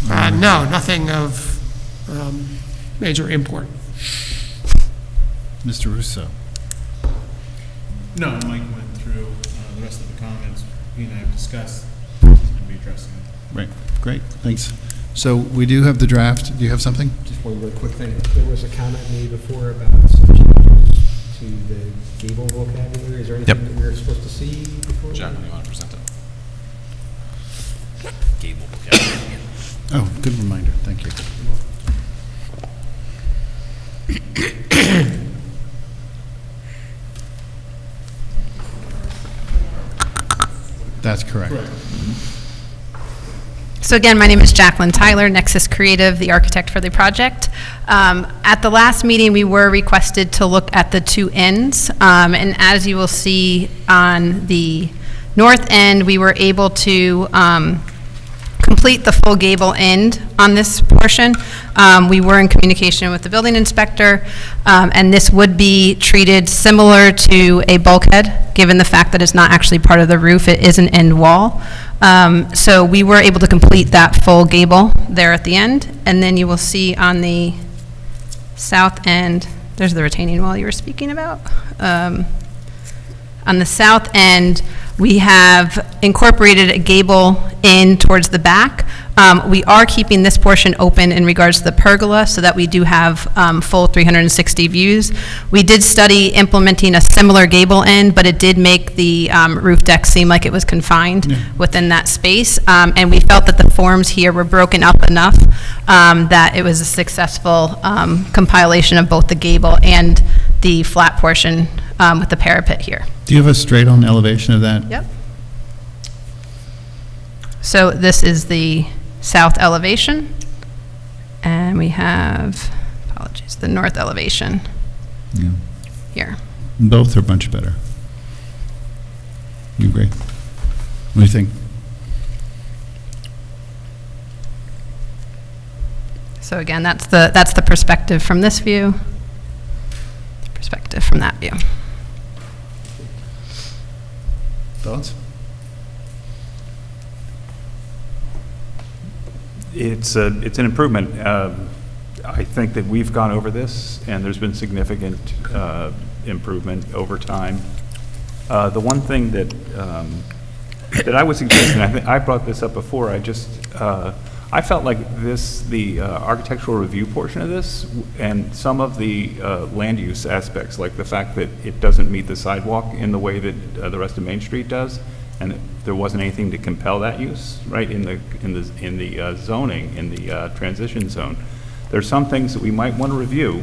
[SPEAKER 3] No, nothing of major import.
[SPEAKER 1] Mr. Russo?
[SPEAKER 4] No, Mike went through the rest of the comments he and I have discussed, and be addressing it.
[SPEAKER 1] Right, great, thanks. So we do have the draft. Do you have something?
[SPEAKER 6] Just one real quick thing. There was a comment made before about some changes to the gable vocabulary. Is there anything
[SPEAKER 8] Yep.
[SPEAKER 6] that we were supposed to see before?
[SPEAKER 8] John, you want to present it? Gable.
[SPEAKER 1] Oh, good reminder, thank you. That's correct.
[SPEAKER 10] So again, my name is Jacqueline Tyler, Nexus Creative, the architect for the project. At the last meeting, we were requested to look at the 2 ends, and as you will see on the north end, we were able to complete the full gable end on this portion. We were in communication with the building inspector, and this would be treated similar to a bulkhead, given the fact that it's not actually part of the roof, it is an end wall. So we were able to complete that full gable there at the end, and then you will see on the south end, there's the retaining wall you were speaking about. On the south end, we have incorporated a gable in towards the back. We are keeping this portion open in regards to the pergola so that we do have full 360 views. We did study implementing a similar gable end, but it did make the roof deck seem like it was confined within that space. And we felt that the forms here were broken up enough that it was a successful compilation of both the gable and the flat portion with the parapet here.
[SPEAKER 1] Do you have a straight-on elevation of that?
[SPEAKER 10] Yep. So this is the south elevation, and we have, apologies, the north elevation
[SPEAKER 1] Yeah.
[SPEAKER 10] here.
[SPEAKER 1] Both are much better. You agree? What do you think?
[SPEAKER 10] So again, that's the perspective from this view, the perspective from that view.
[SPEAKER 1] Thoughts?
[SPEAKER 2] It's an improvement. I think that we've gone over this, and there's been significant improvement over time. The one thing that I was suggesting, I brought this up before, I felt like the architectural review portion of this, and some of the land use aspects, like the fact that it doesn't meet the sidewalk in the way that the rest of Main Street does, and that there wasn't anything to compel that use, right, in the zoning, in the transition zone. There's some things that we might want to review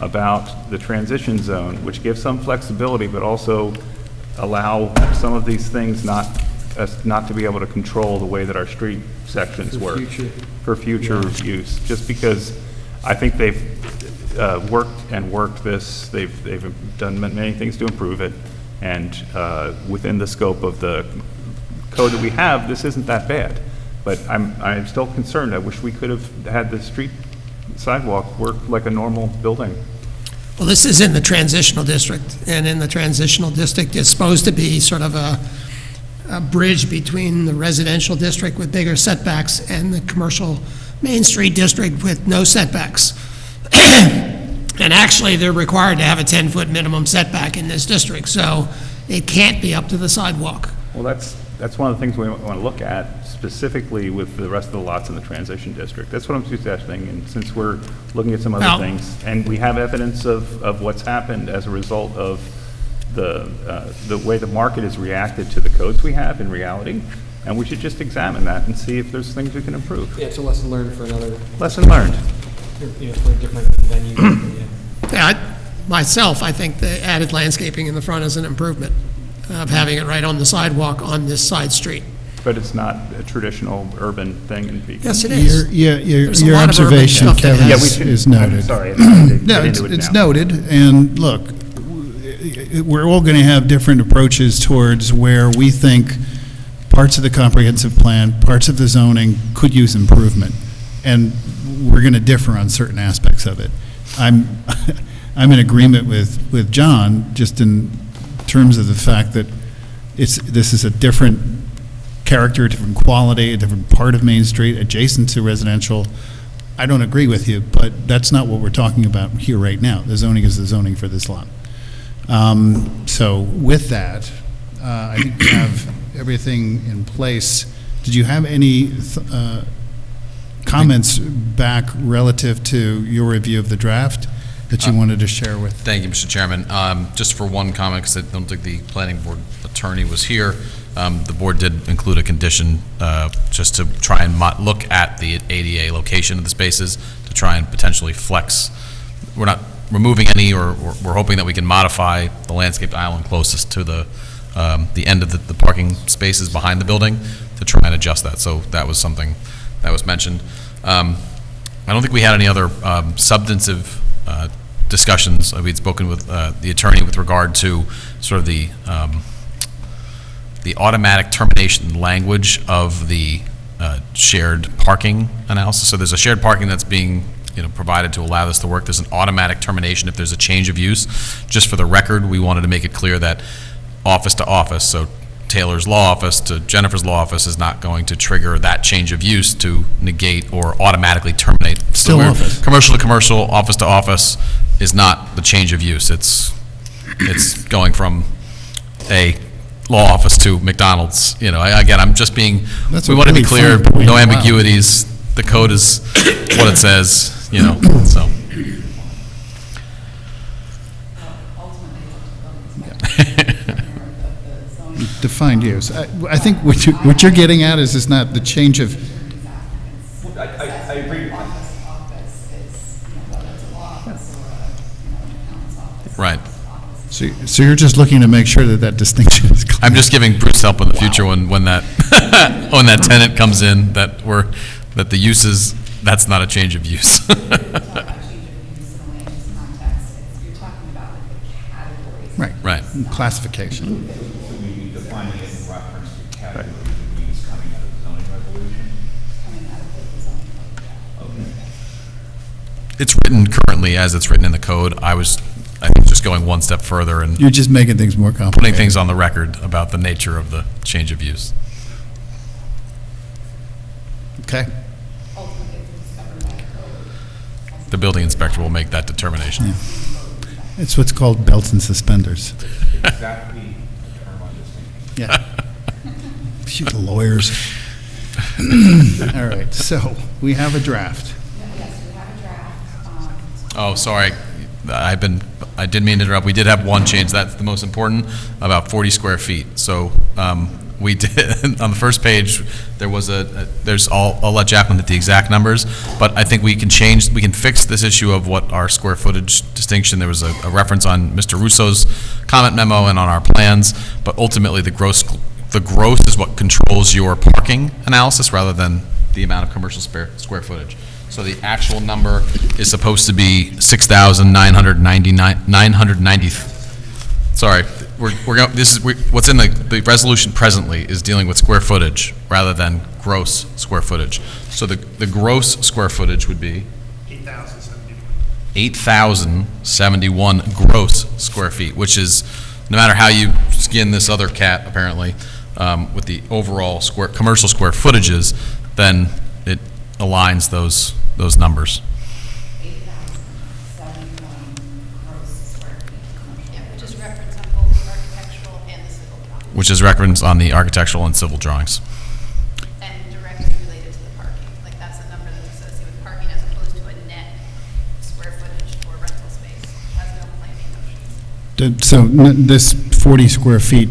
[SPEAKER 2] about the transition zone, which gives some flexibility, but also allow some of these things not to be able to control the way that our street sections work. For future use, just because I think they've worked this, they've done many things to improve it, and within the scope of the code that we have, this isn't that bad. But I'm still concerned. I wish we could have had the street sidewalk work like a normal building.
[SPEAKER 3] Well, this is in the transitional district, and in the transitional district, it's supposed to be sort of a bridge between the residential district with bigger setbacks and the commercial Main Street district with no setbacks. And actually, they're required to have a 10-foot minimum setback in this district, so it can't be up to the sidewalk.
[SPEAKER 2] Well, that's one of the things we want to look at specifically with the rest of the lots in the transition district. That's what I'm suggesting, and since we're looking at some other
[SPEAKER 3] Well-
[SPEAKER 2] things, and we have evidence of what's happened as a result of the way the market has reacted to the codes we have in reality, and we should just examine that and see if there's things we can improve.
[SPEAKER 6] Yeah, it's a lesson learned for another,
[SPEAKER 2] Lesson learned.
[SPEAKER 6] for a different venue. Yeah.
[SPEAKER 3] Myself, I think the added landscaping in the front is an improvement of having it right on the sidewalk on this side street.
[SPEAKER 2] But it's not a traditional urban thing in Beacon.
[SPEAKER 3] Yes, it is. There's a
[SPEAKER 1] Your
[SPEAKER 3] lot of urban
[SPEAKER 1] observation,
[SPEAKER 3] stuff that
[SPEAKER 1] Kevin,
[SPEAKER 2] Yeah,
[SPEAKER 3] has-
[SPEAKER 2] we should.
[SPEAKER 1] is
[SPEAKER 2] I'm
[SPEAKER 1] noted.
[SPEAKER 2] sorry. I didn't get
[SPEAKER 1] No,
[SPEAKER 2] into it
[SPEAKER 1] it's
[SPEAKER 2] now.
[SPEAKER 1] noted, and look, we're all going to have different approaches towards where we think parts of the comprehensive plan, parts of the zoning could use improvement, and we're going to differ on certain aspects of it. I'm in agreement with John, just in terms of the fact that this is a different character, a different quality, a different part of Main Street, adjacent to residential. I don't agree with you, but that's not what we're talking about here right now. The zoning is the zoning for this lot. So with that, I think we have everything in place. Did you have any comments back relative to your review of the draft that you wanted to share with?
[SPEAKER 8] Thank you, Mr. Chairman. Just for one comment, because I don't think the planning board attorney was here, the board did include a condition just to try and look at the ADA location of the spaces to try and potentially flex. We're not removing any, or we're hoping that we can modify the landscaped island closest to the end of the parking spaces behind the building to try and adjust that. So that was something that was mentioned. I don't think we had any other substantive discussions. We'd spoken with the attorney with regard to sort of the automatic termination language of the shared parking analysis. So there's a shared parking that's being provided to allow this to work. There's an automatic termination if there's a change of use. Just for the record, we wanted to make it clear that office to office, so Taylor's law office to Jennifer's law office is not going to trigger that change of use to negate or automatically terminate.
[SPEAKER 1] Still office.
[SPEAKER 8] Commercial to commercial, office to office is not the change of use. It's going from a law office to McDonald's. Again, I'm just being,
[SPEAKER 1] That's
[SPEAKER 8] we
[SPEAKER 1] a
[SPEAKER 8] want to be
[SPEAKER 1] really
[SPEAKER 8] clear,
[SPEAKER 1] fine point.
[SPEAKER 8] no
[SPEAKER 1] Wow.
[SPEAKER 8] ambiguities. The code is what it says, so.
[SPEAKER 1] Defined use. I think what you're getting at is it's not the change of,
[SPEAKER 5] I agree with that.
[SPEAKER 8] Right.
[SPEAKER 1] So you're just looking to make sure that that distinction is clear?
[SPEAKER 8] I'm just giving Bruce help in the future when that, when that tenant comes in, that the use is, that's not a change of use.
[SPEAKER 12] It's not about change of use in a land use context, you're talking about like the categories.
[SPEAKER 1] Right.
[SPEAKER 8] Right.
[SPEAKER 1] Classification.
[SPEAKER 5] So we defining it in reference to categories of use coming out of the zoning resolution?
[SPEAKER 12] Coming out of the zoning code.
[SPEAKER 5] Okay.
[SPEAKER 8] It's written currently as it's written in the code. I think just going one step further and
[SPEAKER 1] You're just making things more complicated.
[SPEAKER 8] putting things on the record about the nature of the change of use.
[SPEAKER 1] Okay.
[SPEAKER 12] Ultimately, it's governed by code.
[SPEAKER 8] The building inspector will make that determination.
[SPEAKER 1] It's what's called belts and suspenders.
[SPEAKER 5] Exactly the term I was thinking.
[SPEAKER 1] Yeah. Shoot, lawyers. All right, so we have a draft.
[SPEAKER 12] Yes, we have a draft.
[SPEAKER 8] Oh, sorry. I didn't mean to interrupt. We did have one change. That's the most important, about 40 square feet. So we did, on the first page, there was I'll let Jacqueline hit the exact numbers, but I think we can fix this issue of what our square footage distinction. There was a reference on Mr. Russo's comment memo and on our plans, but ultimately the gross is what controls your parking analysis rather than the amount of commercial square footage. So the actual number is supposed to be 6,990. Sorry, what's in the resolution presently is dealing with square footage rather than gross square footage. So the gross square footage would be 8,071 gross square feet, which is, no matter how you skin this other cat, apparently, with the overall commercial square footages, then it aligns those numbers.
[SPEAKER 12] 8,071 gross square feet commercial.
[SPEAKER 10] Yeah, which is referenced on both the architectural and the civil drawings,
[SPEAKER 8] Which is referenced on the architectural and civil drawings.
[SPEAKER 10] and directly related to the parking. Like, that's a number that's associated with parking as opposed to a net square footage for rental space. Has no planning notions.
[SPEAKER 1] So this 40 square feet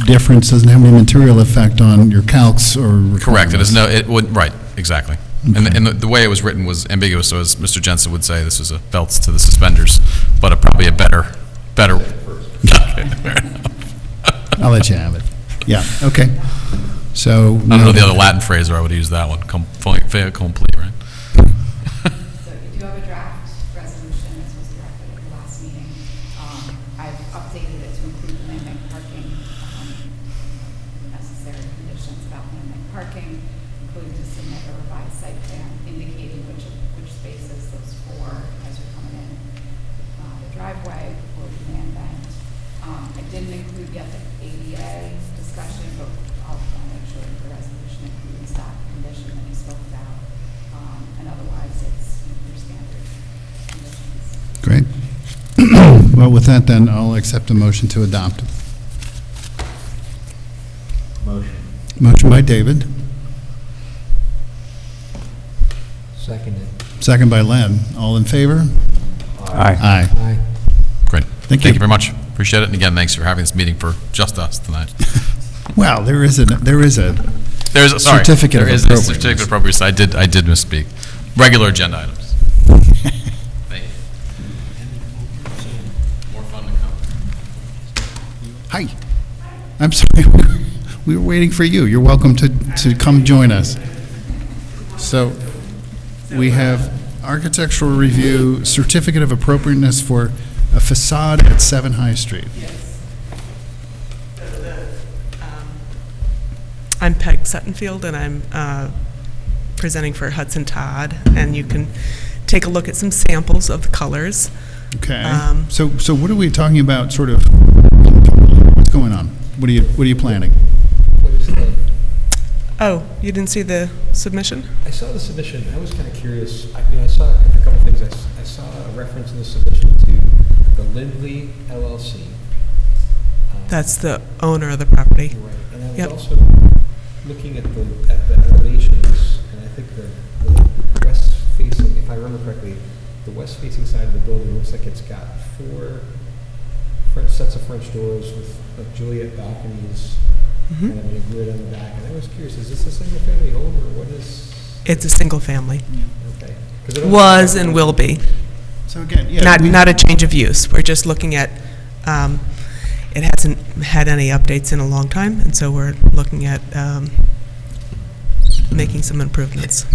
[SPEAKER 1] difference doesn't have any material effect on your calcs or requirements?
[SPEAKER 8] Correct. It would, right, exactly. And the way it was written was ambiguous, so as Mr. Jensen would say, this was a belts to the suspenders, but probably a better. Okay, fair enough.
[SPEAKER 1] I'll let you have it. Yeah, okay. So.
[SPEAKER 8] I don't know the other Latin phrase, or I would use that one, fait accompli, right?
[SPEAKER 12] So you do have a draft resolution, this was directed at the last meeting. I've updated it to include the land bank parking, necessary conditions about land bank parking, including to submit a revised site plan indicating which spaces those four as you're coming in the driveway or the land bank. I didn't include yet the ADA discussion, but I'll make sure that the resolution includes that condition that you spoke about. And otherwise, it's your standard conditions.
[SPEAKER 1] Great. Well, with that, then, I'll accept a motion to adopt.
[SPEAKER 5] Motion.
[SPEAKER 1] Motion by David,
[SPEAKER 6] Seconded.
[SPEAKER 1] second by Len. All in favor? Aye. Aye.
[SPEAKER 6] Aye.
[SPEAKER 8] Great.
[SPEAKER 1] Thank
[SPEAKER 8] you
[SPEAKER 1] you.
[SPEAKER 8] very much. Appreciate it. And again, thanks for having this meeting for just us tonight.
[SPEAKER 1] Well, there is a
[SPEAKER 8] There's a
[SPEAKER 1] Certificate of
[SPEAKER 8] There is a certificate of appropriateness. I did misspeak. Regular agenda items. Thank you. More fun to come.
[SPEAKER 1] Hi. I'm sorry. We were waiting for you. You're welcome to come join us. So we have architectural review, certificate of appropriateness for a facade at 7 High Street.
[SPEAKER 13] I'm Peg Suttonfield, and I'm presenting for Hudson Todd, and you can take a look at some samples of the colors.
[SPEAKER 1] Okay.
[SPEAKER 13] Um,
[SPEAKER 1] So what are we talking about, sort of, what's going on? What are you planning?
[SPEAKER 6] What is the,
[SPEAKER 13] Oh, you didn't see the submission?
[SPEAKER 6] I saw the submission, I was kind of curious, I saw a couple things, I saw a reference in the submission to the Lindley LLC.
[SPEAKER 13] That's the owner of the property.
[SPEAKER 6] Right, and I was
[SPEAKER 13] Yep.
[SPEAKER 6] also looking at the elevations, and I think the west facing, if I remember correctly, the west facing side of the building looks like it's got 4 French sets of French doors with like Juliet balconies, kind of in a grid on the back. And I was curious, is this a single family home or what is?
[SPEAKER 13] It's a single family.
[SPEAKER 6] Okay. 'Cause it
[SPEAKER 13] Was and will be.
[SPEAKER 1] So again, yeah.
[SPEAKER 13] Not a change of use. We're just looking at It hasn't had any updates in a long time, and so we're looking at making some improvements.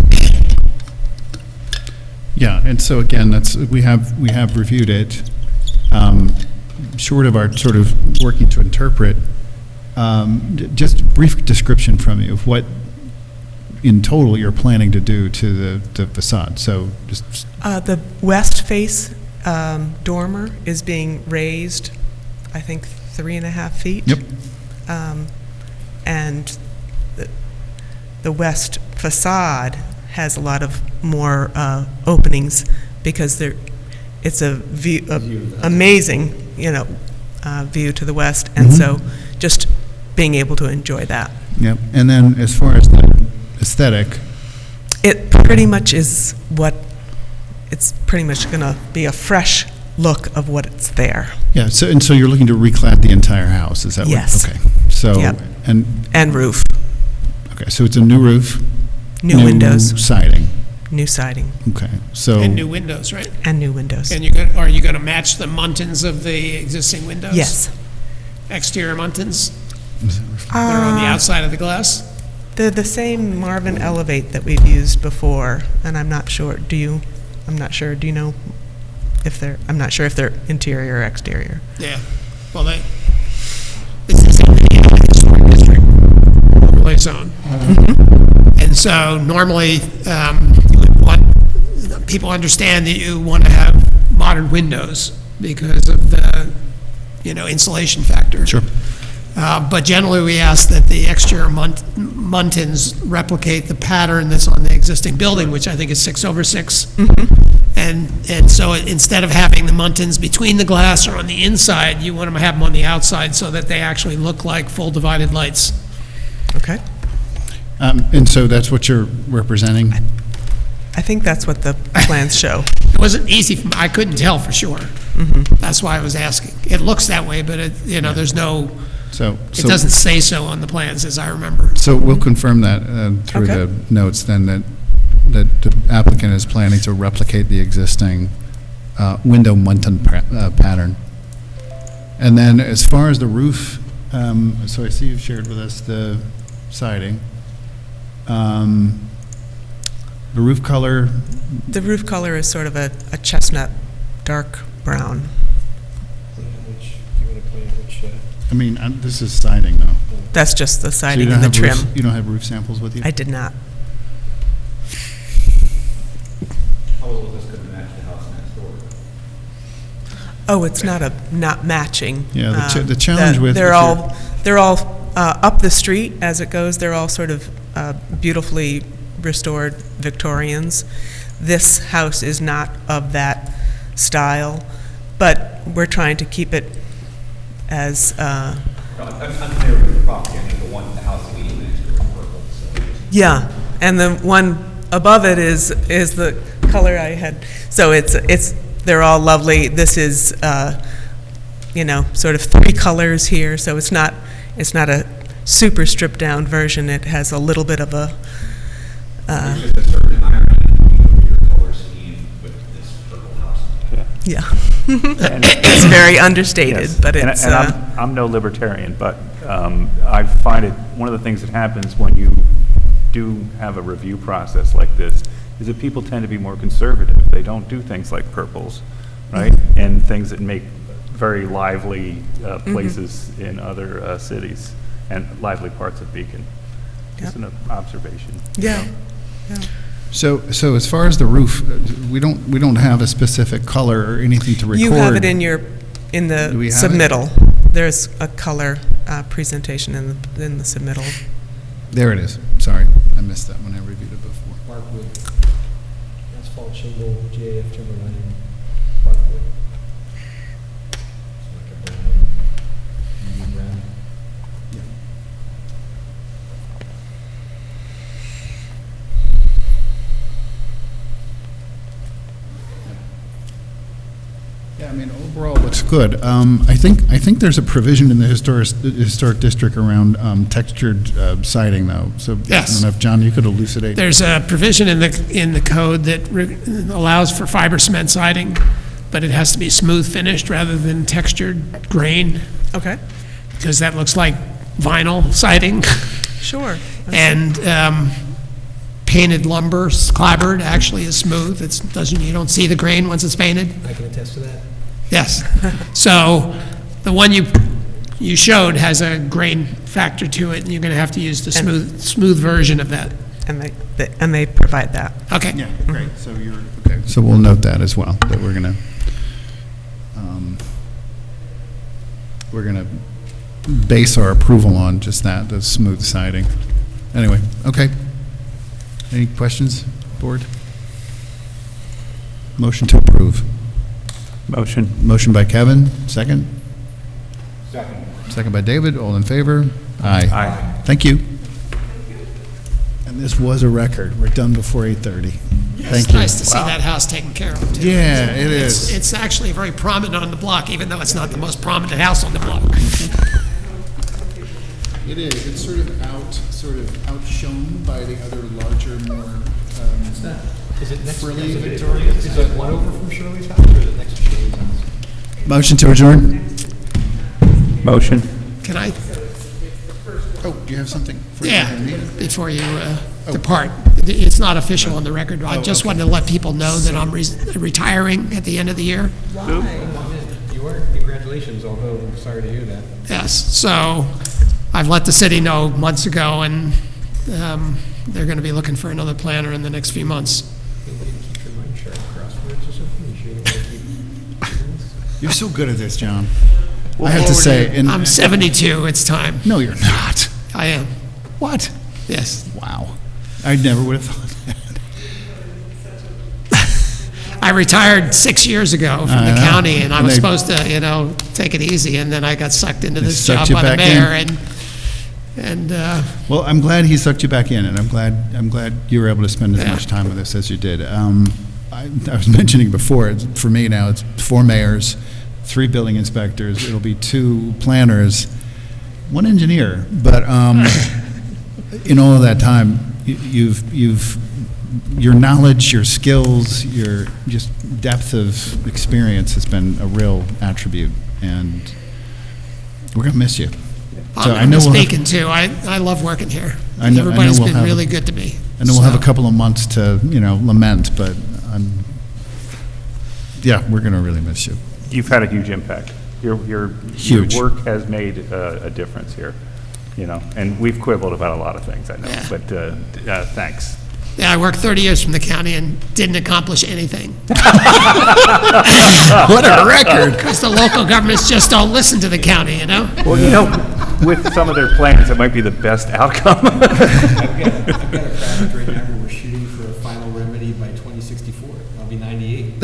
[SPEAKER 1] Yeah, and so again, we have reviewed it. Short of our sort of working to interpret, just a brief description from you of what, in total, you're planning to do to the facade. So just,
[SPEAKER 13] The west face dormer is being raised, I think, 3.5 feet.
[SPEAKER 1] Yep.
[SPEAKER 13] And the west facade has a lot of more openings because it's a view, amazing, view to the west, and so just being able to enjoy that.
[SPEAKER 1] yep. And then as far as the aesthetic,
[SPEAKER 13] It pretty much is it's pretty much going to be a fresh look of what it's there.
[SPEAKER 1] yeah, so you're looking to reclad the entire house, is that what?
[SPEAKER 13] Yes.
[SPEAKER 1] Okay. So,
[SPEAKER 13] Yep. And roof,
[SPEAKER 1] okay, so it's a new roof?
[SPEAKER 13] new windows,
[SPEAKER 1] Siding,
[SPEAKER 13] new siding,
[SPEAKER 1] okay. So.
[SPEAKER 3] And new windows, right?
[SPEAKER 13] and new windows.
[SPEAKER 3] And are you going to match the muntins of the existing windows?
[SPEAKER 13] Yes.
[SPEAKER 3] Exterior muntins? They're on the outside of the glass?
[SPEAKER 13] They're the same Marvin Elevate that we've used before, and I'm not sure, do you know I'm not sure if they're interior or exterior.
[SPEAKER 3] Yeah. Well, it's the same thing in the historic district overlay zone. And so normally, people understand that you want to have modern windows because of the, insulation factor.
[SPEAKER 1] Sure.
[SPEAKER 3] But generally, we ask that the exterior muntins replicate the pattern that's on the existing building, which I think is 6/6. And so instead of having the muntins between the glass or on the inside, you want to have them on the outside so that they actually look like full divided lights.
[SPEAKER 13] Okay.
[SPEAKER 1] And so that's what you're representing?
[SPEAKER 13] I think that's what the plans show.
[SPEAKER 3] It wasn't easy, I couldn't tell for sure. That's why I was asking. It looks that way, but there's no, it doesn't say so on the plans, as I remember.
[SPEAKER 1] So we'll confirm that through
[SPEAKER 13] Okay.
[SPEAKER 1] the notes then, that the applicant is planning to replicate the existing window muntin pattern. And then as far as the roof, so I see you've shared with us the siding. The roof color,
[SPEAKER 13] The roof color is sort of a chestnut, dark brown.
[SPEAKER 1] I mean, this is siding though.
[SPEAKER 13] That's just the
[SPEAKER 1] So you
[SPEAKER 13] siding
[SPEAKER 1] don't
[SPEAKER 13] and the
[SPEAKER 1] have
[SPEAKER 13] trim.
[SPEAKER 1] You don't have roof samples with you?
[SPEAKER 13] I did not.
[SPEAKER 5] How well is this going to match the house next door?
[SPEAKER 13] Oh, it's not matching.
[SPEAKER 1] Yeah, the challenge with-
[SPEAKER 13] They're all up the street as it goes. They're all sort of beautifully restored Victorians. This house is not of that style, but we're trying to keep it as,
[SPEAKER 5] I'm familiar with the property. I think the house immediately next door is purple, so.
[SPEAKER 13] yeah, and the one above it is the color I had. So they're all lovely. This is, sort of 3 colors here, so it's not a super stripped down version. It has a little bit of a,
[SPEAKER 5] There's just a certain irony with your color scheme with this purple house.
[SPEAKER 13] yeah.
[SPEAKER 2] And-
[SPEAKER 13] It's very understated,
[SPEAKER 2] Yes.
[SPEAKER 13] but
[SPEAKER 2] And-
[SPEAKER 13] it's,
[SPEAKER 2] And I'm no libertarian, but I find it, one of the things that happens when you do have a review process like this is that people tend to be more conservative. They don't do things like purples, right? And things that make very lively places in other cities and lively parts of Beacon. Just an observation.
[SPEAKER 13] yeah.
[SPEAKER 1] So as far as the roof, we don't have a specific color or anything to record.
[SPEAKER 13] You have it in the
[SPEAKER 1] Do we have it?
[SPEAKER 13] submittal. There's a color presentation in the submittal.
[SPEAKER 1] There it is. Sorry, I missed that when I reviewed it before.
[SPEAKER 6] Barkwood, asphalt shingle, GAF timber lining, barkwood. It's like a brown, medium brown.
[SPEAKER 1] Yeah, I mean, overall, it looks good. I think there's a provision in the historic district around textured siding, though. So
[SPEAKER 3] Yes.
[SPEAKER 1] I don't know if, John, you could elucidate.
[SPEAKER 3] There's a provision in the code that allows for fiber cement siding but it has to be smooth finished rather than textured grain,
[SPEAKER 13] Okay,
[SPEAKER 3] because that looks like vinyl siding.
[SPEAKER 13] sure.
[SPEAKER 3] And painted lumber, clapboard, actually is smooth. You don't see the grain once it's painted.
[SPEAKER 6] I can attest to that.
[SPEAKER 3] Yes. So the one you showed has a grain factor to it, and you're going to have to use the smooth version of that.
[SPEAKER 13] And they provide that.
[SPEAKER 3] Okay.
[SPEAKER 1] Yeah, great. So okay. So we'll note that as well, that we're gonna base our approval on just that, the smooth siding. Anyway, okay. Any questions, board? Motion to approve.
[SPEAKER 2] Motion.
[SPEAKER 1] Motion by Kevin, second?
[SPEAKER 5] Second.
[SPEAKER 1] Second by David, all in favor? Aye.
[SPEAKER 2] Aye.
[SPEAKER 1] Thank you. And this was a record. We're done before 8:30. Thank
[SPEAKER 3] It's
[SPEAKER 1] you.
[SPEAKER 3] nice to see that house taken care of, too.
[SPEAKER 1] Yeah, it is.
[SPEAKER 3] It's actually very prominent on the block, even though it's not the most prominent house on the block.
[SPEAKER 1] It is. It's sort of outshone by the other larger, more,
[SPEAKER 6] Is it next to
[SPEAKER 1] Frilly.
[SPEAKER 6] Victoria? Is it one over from Shirley's house, or is it next to Shirley's house?
[SPEAKER 1] motion to adjourn?
[SPEAKER 2] Motion.
[SPEAKER 3] Can I,
[SPEAKER 1] Oh, do you have something? for the
[SPEAKER 3] yeah,
[SPEAKER 1] meeting?
[SPEAKER 3] before you depart? It's not official on the record. I just wanted to let people know that I'm retiring at the end of the year.
[SPEAKER 6] You are, congratulations, although I'm sorry to hear that.
[SPEAKER 3] Yes, so I've let the city know months ago, and they're going to be looking for another planner in the next few months.
[SPEAKER 6] Maybe you keep your mind sharp crosswords or something, you sure you want to keep doing this?
[SPEAKER 1] You're so good at this, John. I have to say, and
[SPEAKER 3] I'm 72, it's time.
[SPEAKER 1] no, you're not.
[SPEAKER 3] I am,
[SPEAKER 1] What?
[SPEAKER 3] yes.
[SPEAKER 1] Wow. I never would have thought that.
[SPEAKER 3] I retired 6 years ago from the
[SPEAKER 1] I know.
[SPEAKER 3] county, and I
[SPEAKER 1] And
[SPEAKER 3] was
[SPEAKER 1] they-
[SPEAKER 3] supposed to, take it easy, and then I got sucked into
[SPEAKER 1] They
[SPEAKER 3] this
[SPEAKER 1] sucked
[SPEAKER 3] job
[SPEAKER 1] you
[SPEAKER 3] by the
[SPEAKER 1] back in?
[SPEAKER 3] mayor, and
[SPEAKER 1] Well, I'm glad he sucked you back in, and I'm glad you were able to spend as
[SPEAKER 3] Yeah.
[SPEAKER 1] much time with us as you did. I was mentioning before, for me now, it's 4 mayors, 3 building inspectors, it'll be 2 planners, 1 engineer, but in all of that time, your knowledge, your skills, your just depth of experience has been a real attribute, and we're going to miss you. So I
[SPEAKER 3] I'm
[SPEAKER 1] know we'll have-
[SPEAKER 3] speaking too. I love working here.
[SPEAKER 1] I know
[SPEAKER 3] Everybody's
[SPEAKER 1] we'll
[SPEAKER 3] been
[SPEAKER 1] have-
[SPEAKER 3] really good to me.
[SPEAKER 1] I know we'll have a
[SPEAKER 3] So-
[SPEAKER 1] couple of months to, lament, but we're going to really miss you.
[SPEAKER 2] You've had a huge impact. Your
[SPEAKER 1] Huge.
[SPEAKER 2] work has made a difference here, and we've quibbled about a lot of things, I know,
[SPEAKER 3] Yeah.
[SPEAKER 2] but thanks.
[SPEAKER 3] Yeah, I worked 30 years from the county and didn't accomplish anything.
[SPEAKER 1] What a record!
[SPEAKER 3] Because the local governments just don't listen to the county,
[SPEAKER 2] Well, with some of their plans, it might be the best outcome.
[SPEAKER 6] I've got a project right now where we're shooting for a final remedy by 2064. I'll be 98.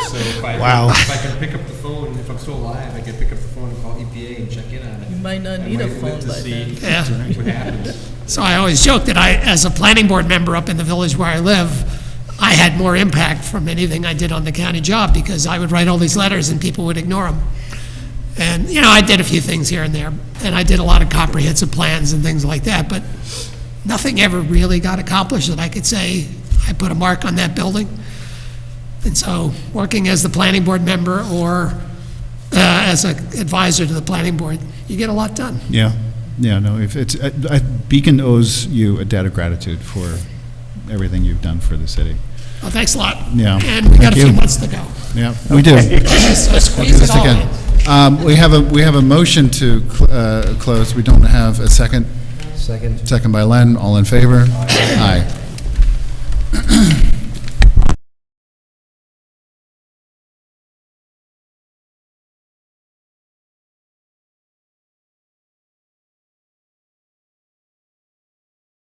[SPEAKER 6] So if I can pick up the phone, if I'm still alive, I can pick up the phone and call EPA and check in on it.
[SPEAKER 7] You might not
[SPEAKER 6] I
[SPEAKER 7] need a
[SPEAKER 6] might
[SPEAKER 7] phone
[SPEAKER 6] live to
[SPEAKER 7] by
[SPEAKER 6] see
[SPEAKER 7] then.
[SPEAKER 3] Yeah.
[SPEAKER 6] what happens.
[SPEAKER 3] So I always joke that as a planning board member up in the village where I live, I had more impact from anything I did on the county job, because I would write all these letters and people would ignore them. And, I did a few things here and there, and I did a lot of comprehensive plans and things like that, but nothing ever really got accomplished that I could say I put a mark on that building. And so, working as the planning board member or as an advisor to the planning board, you get a lot done.
[SPEAKER 1] Yeah, no, if it's, Beacon owes you a debt of gratitude for everything you've done for the city.
[SPEAKER 3] Well, thanks a lot.
[SPEAKER 1] Yeah,
[SPEAKER 3] And we got a
[SPEAKER 1] thank
[SPEAKER 3] few
[SPEAKER 1] you.
[SPEAKER 3] months to go.
[SPEAKER 1] Yeah, we do.
[SPEAKER 3] So squeeze it all in.
[SPEAKER 1] We have a motion to close. We don't have a second.
[SPEAKER 6] Second.
[SPEAKER 1] Second by Len. All in favor? Aye.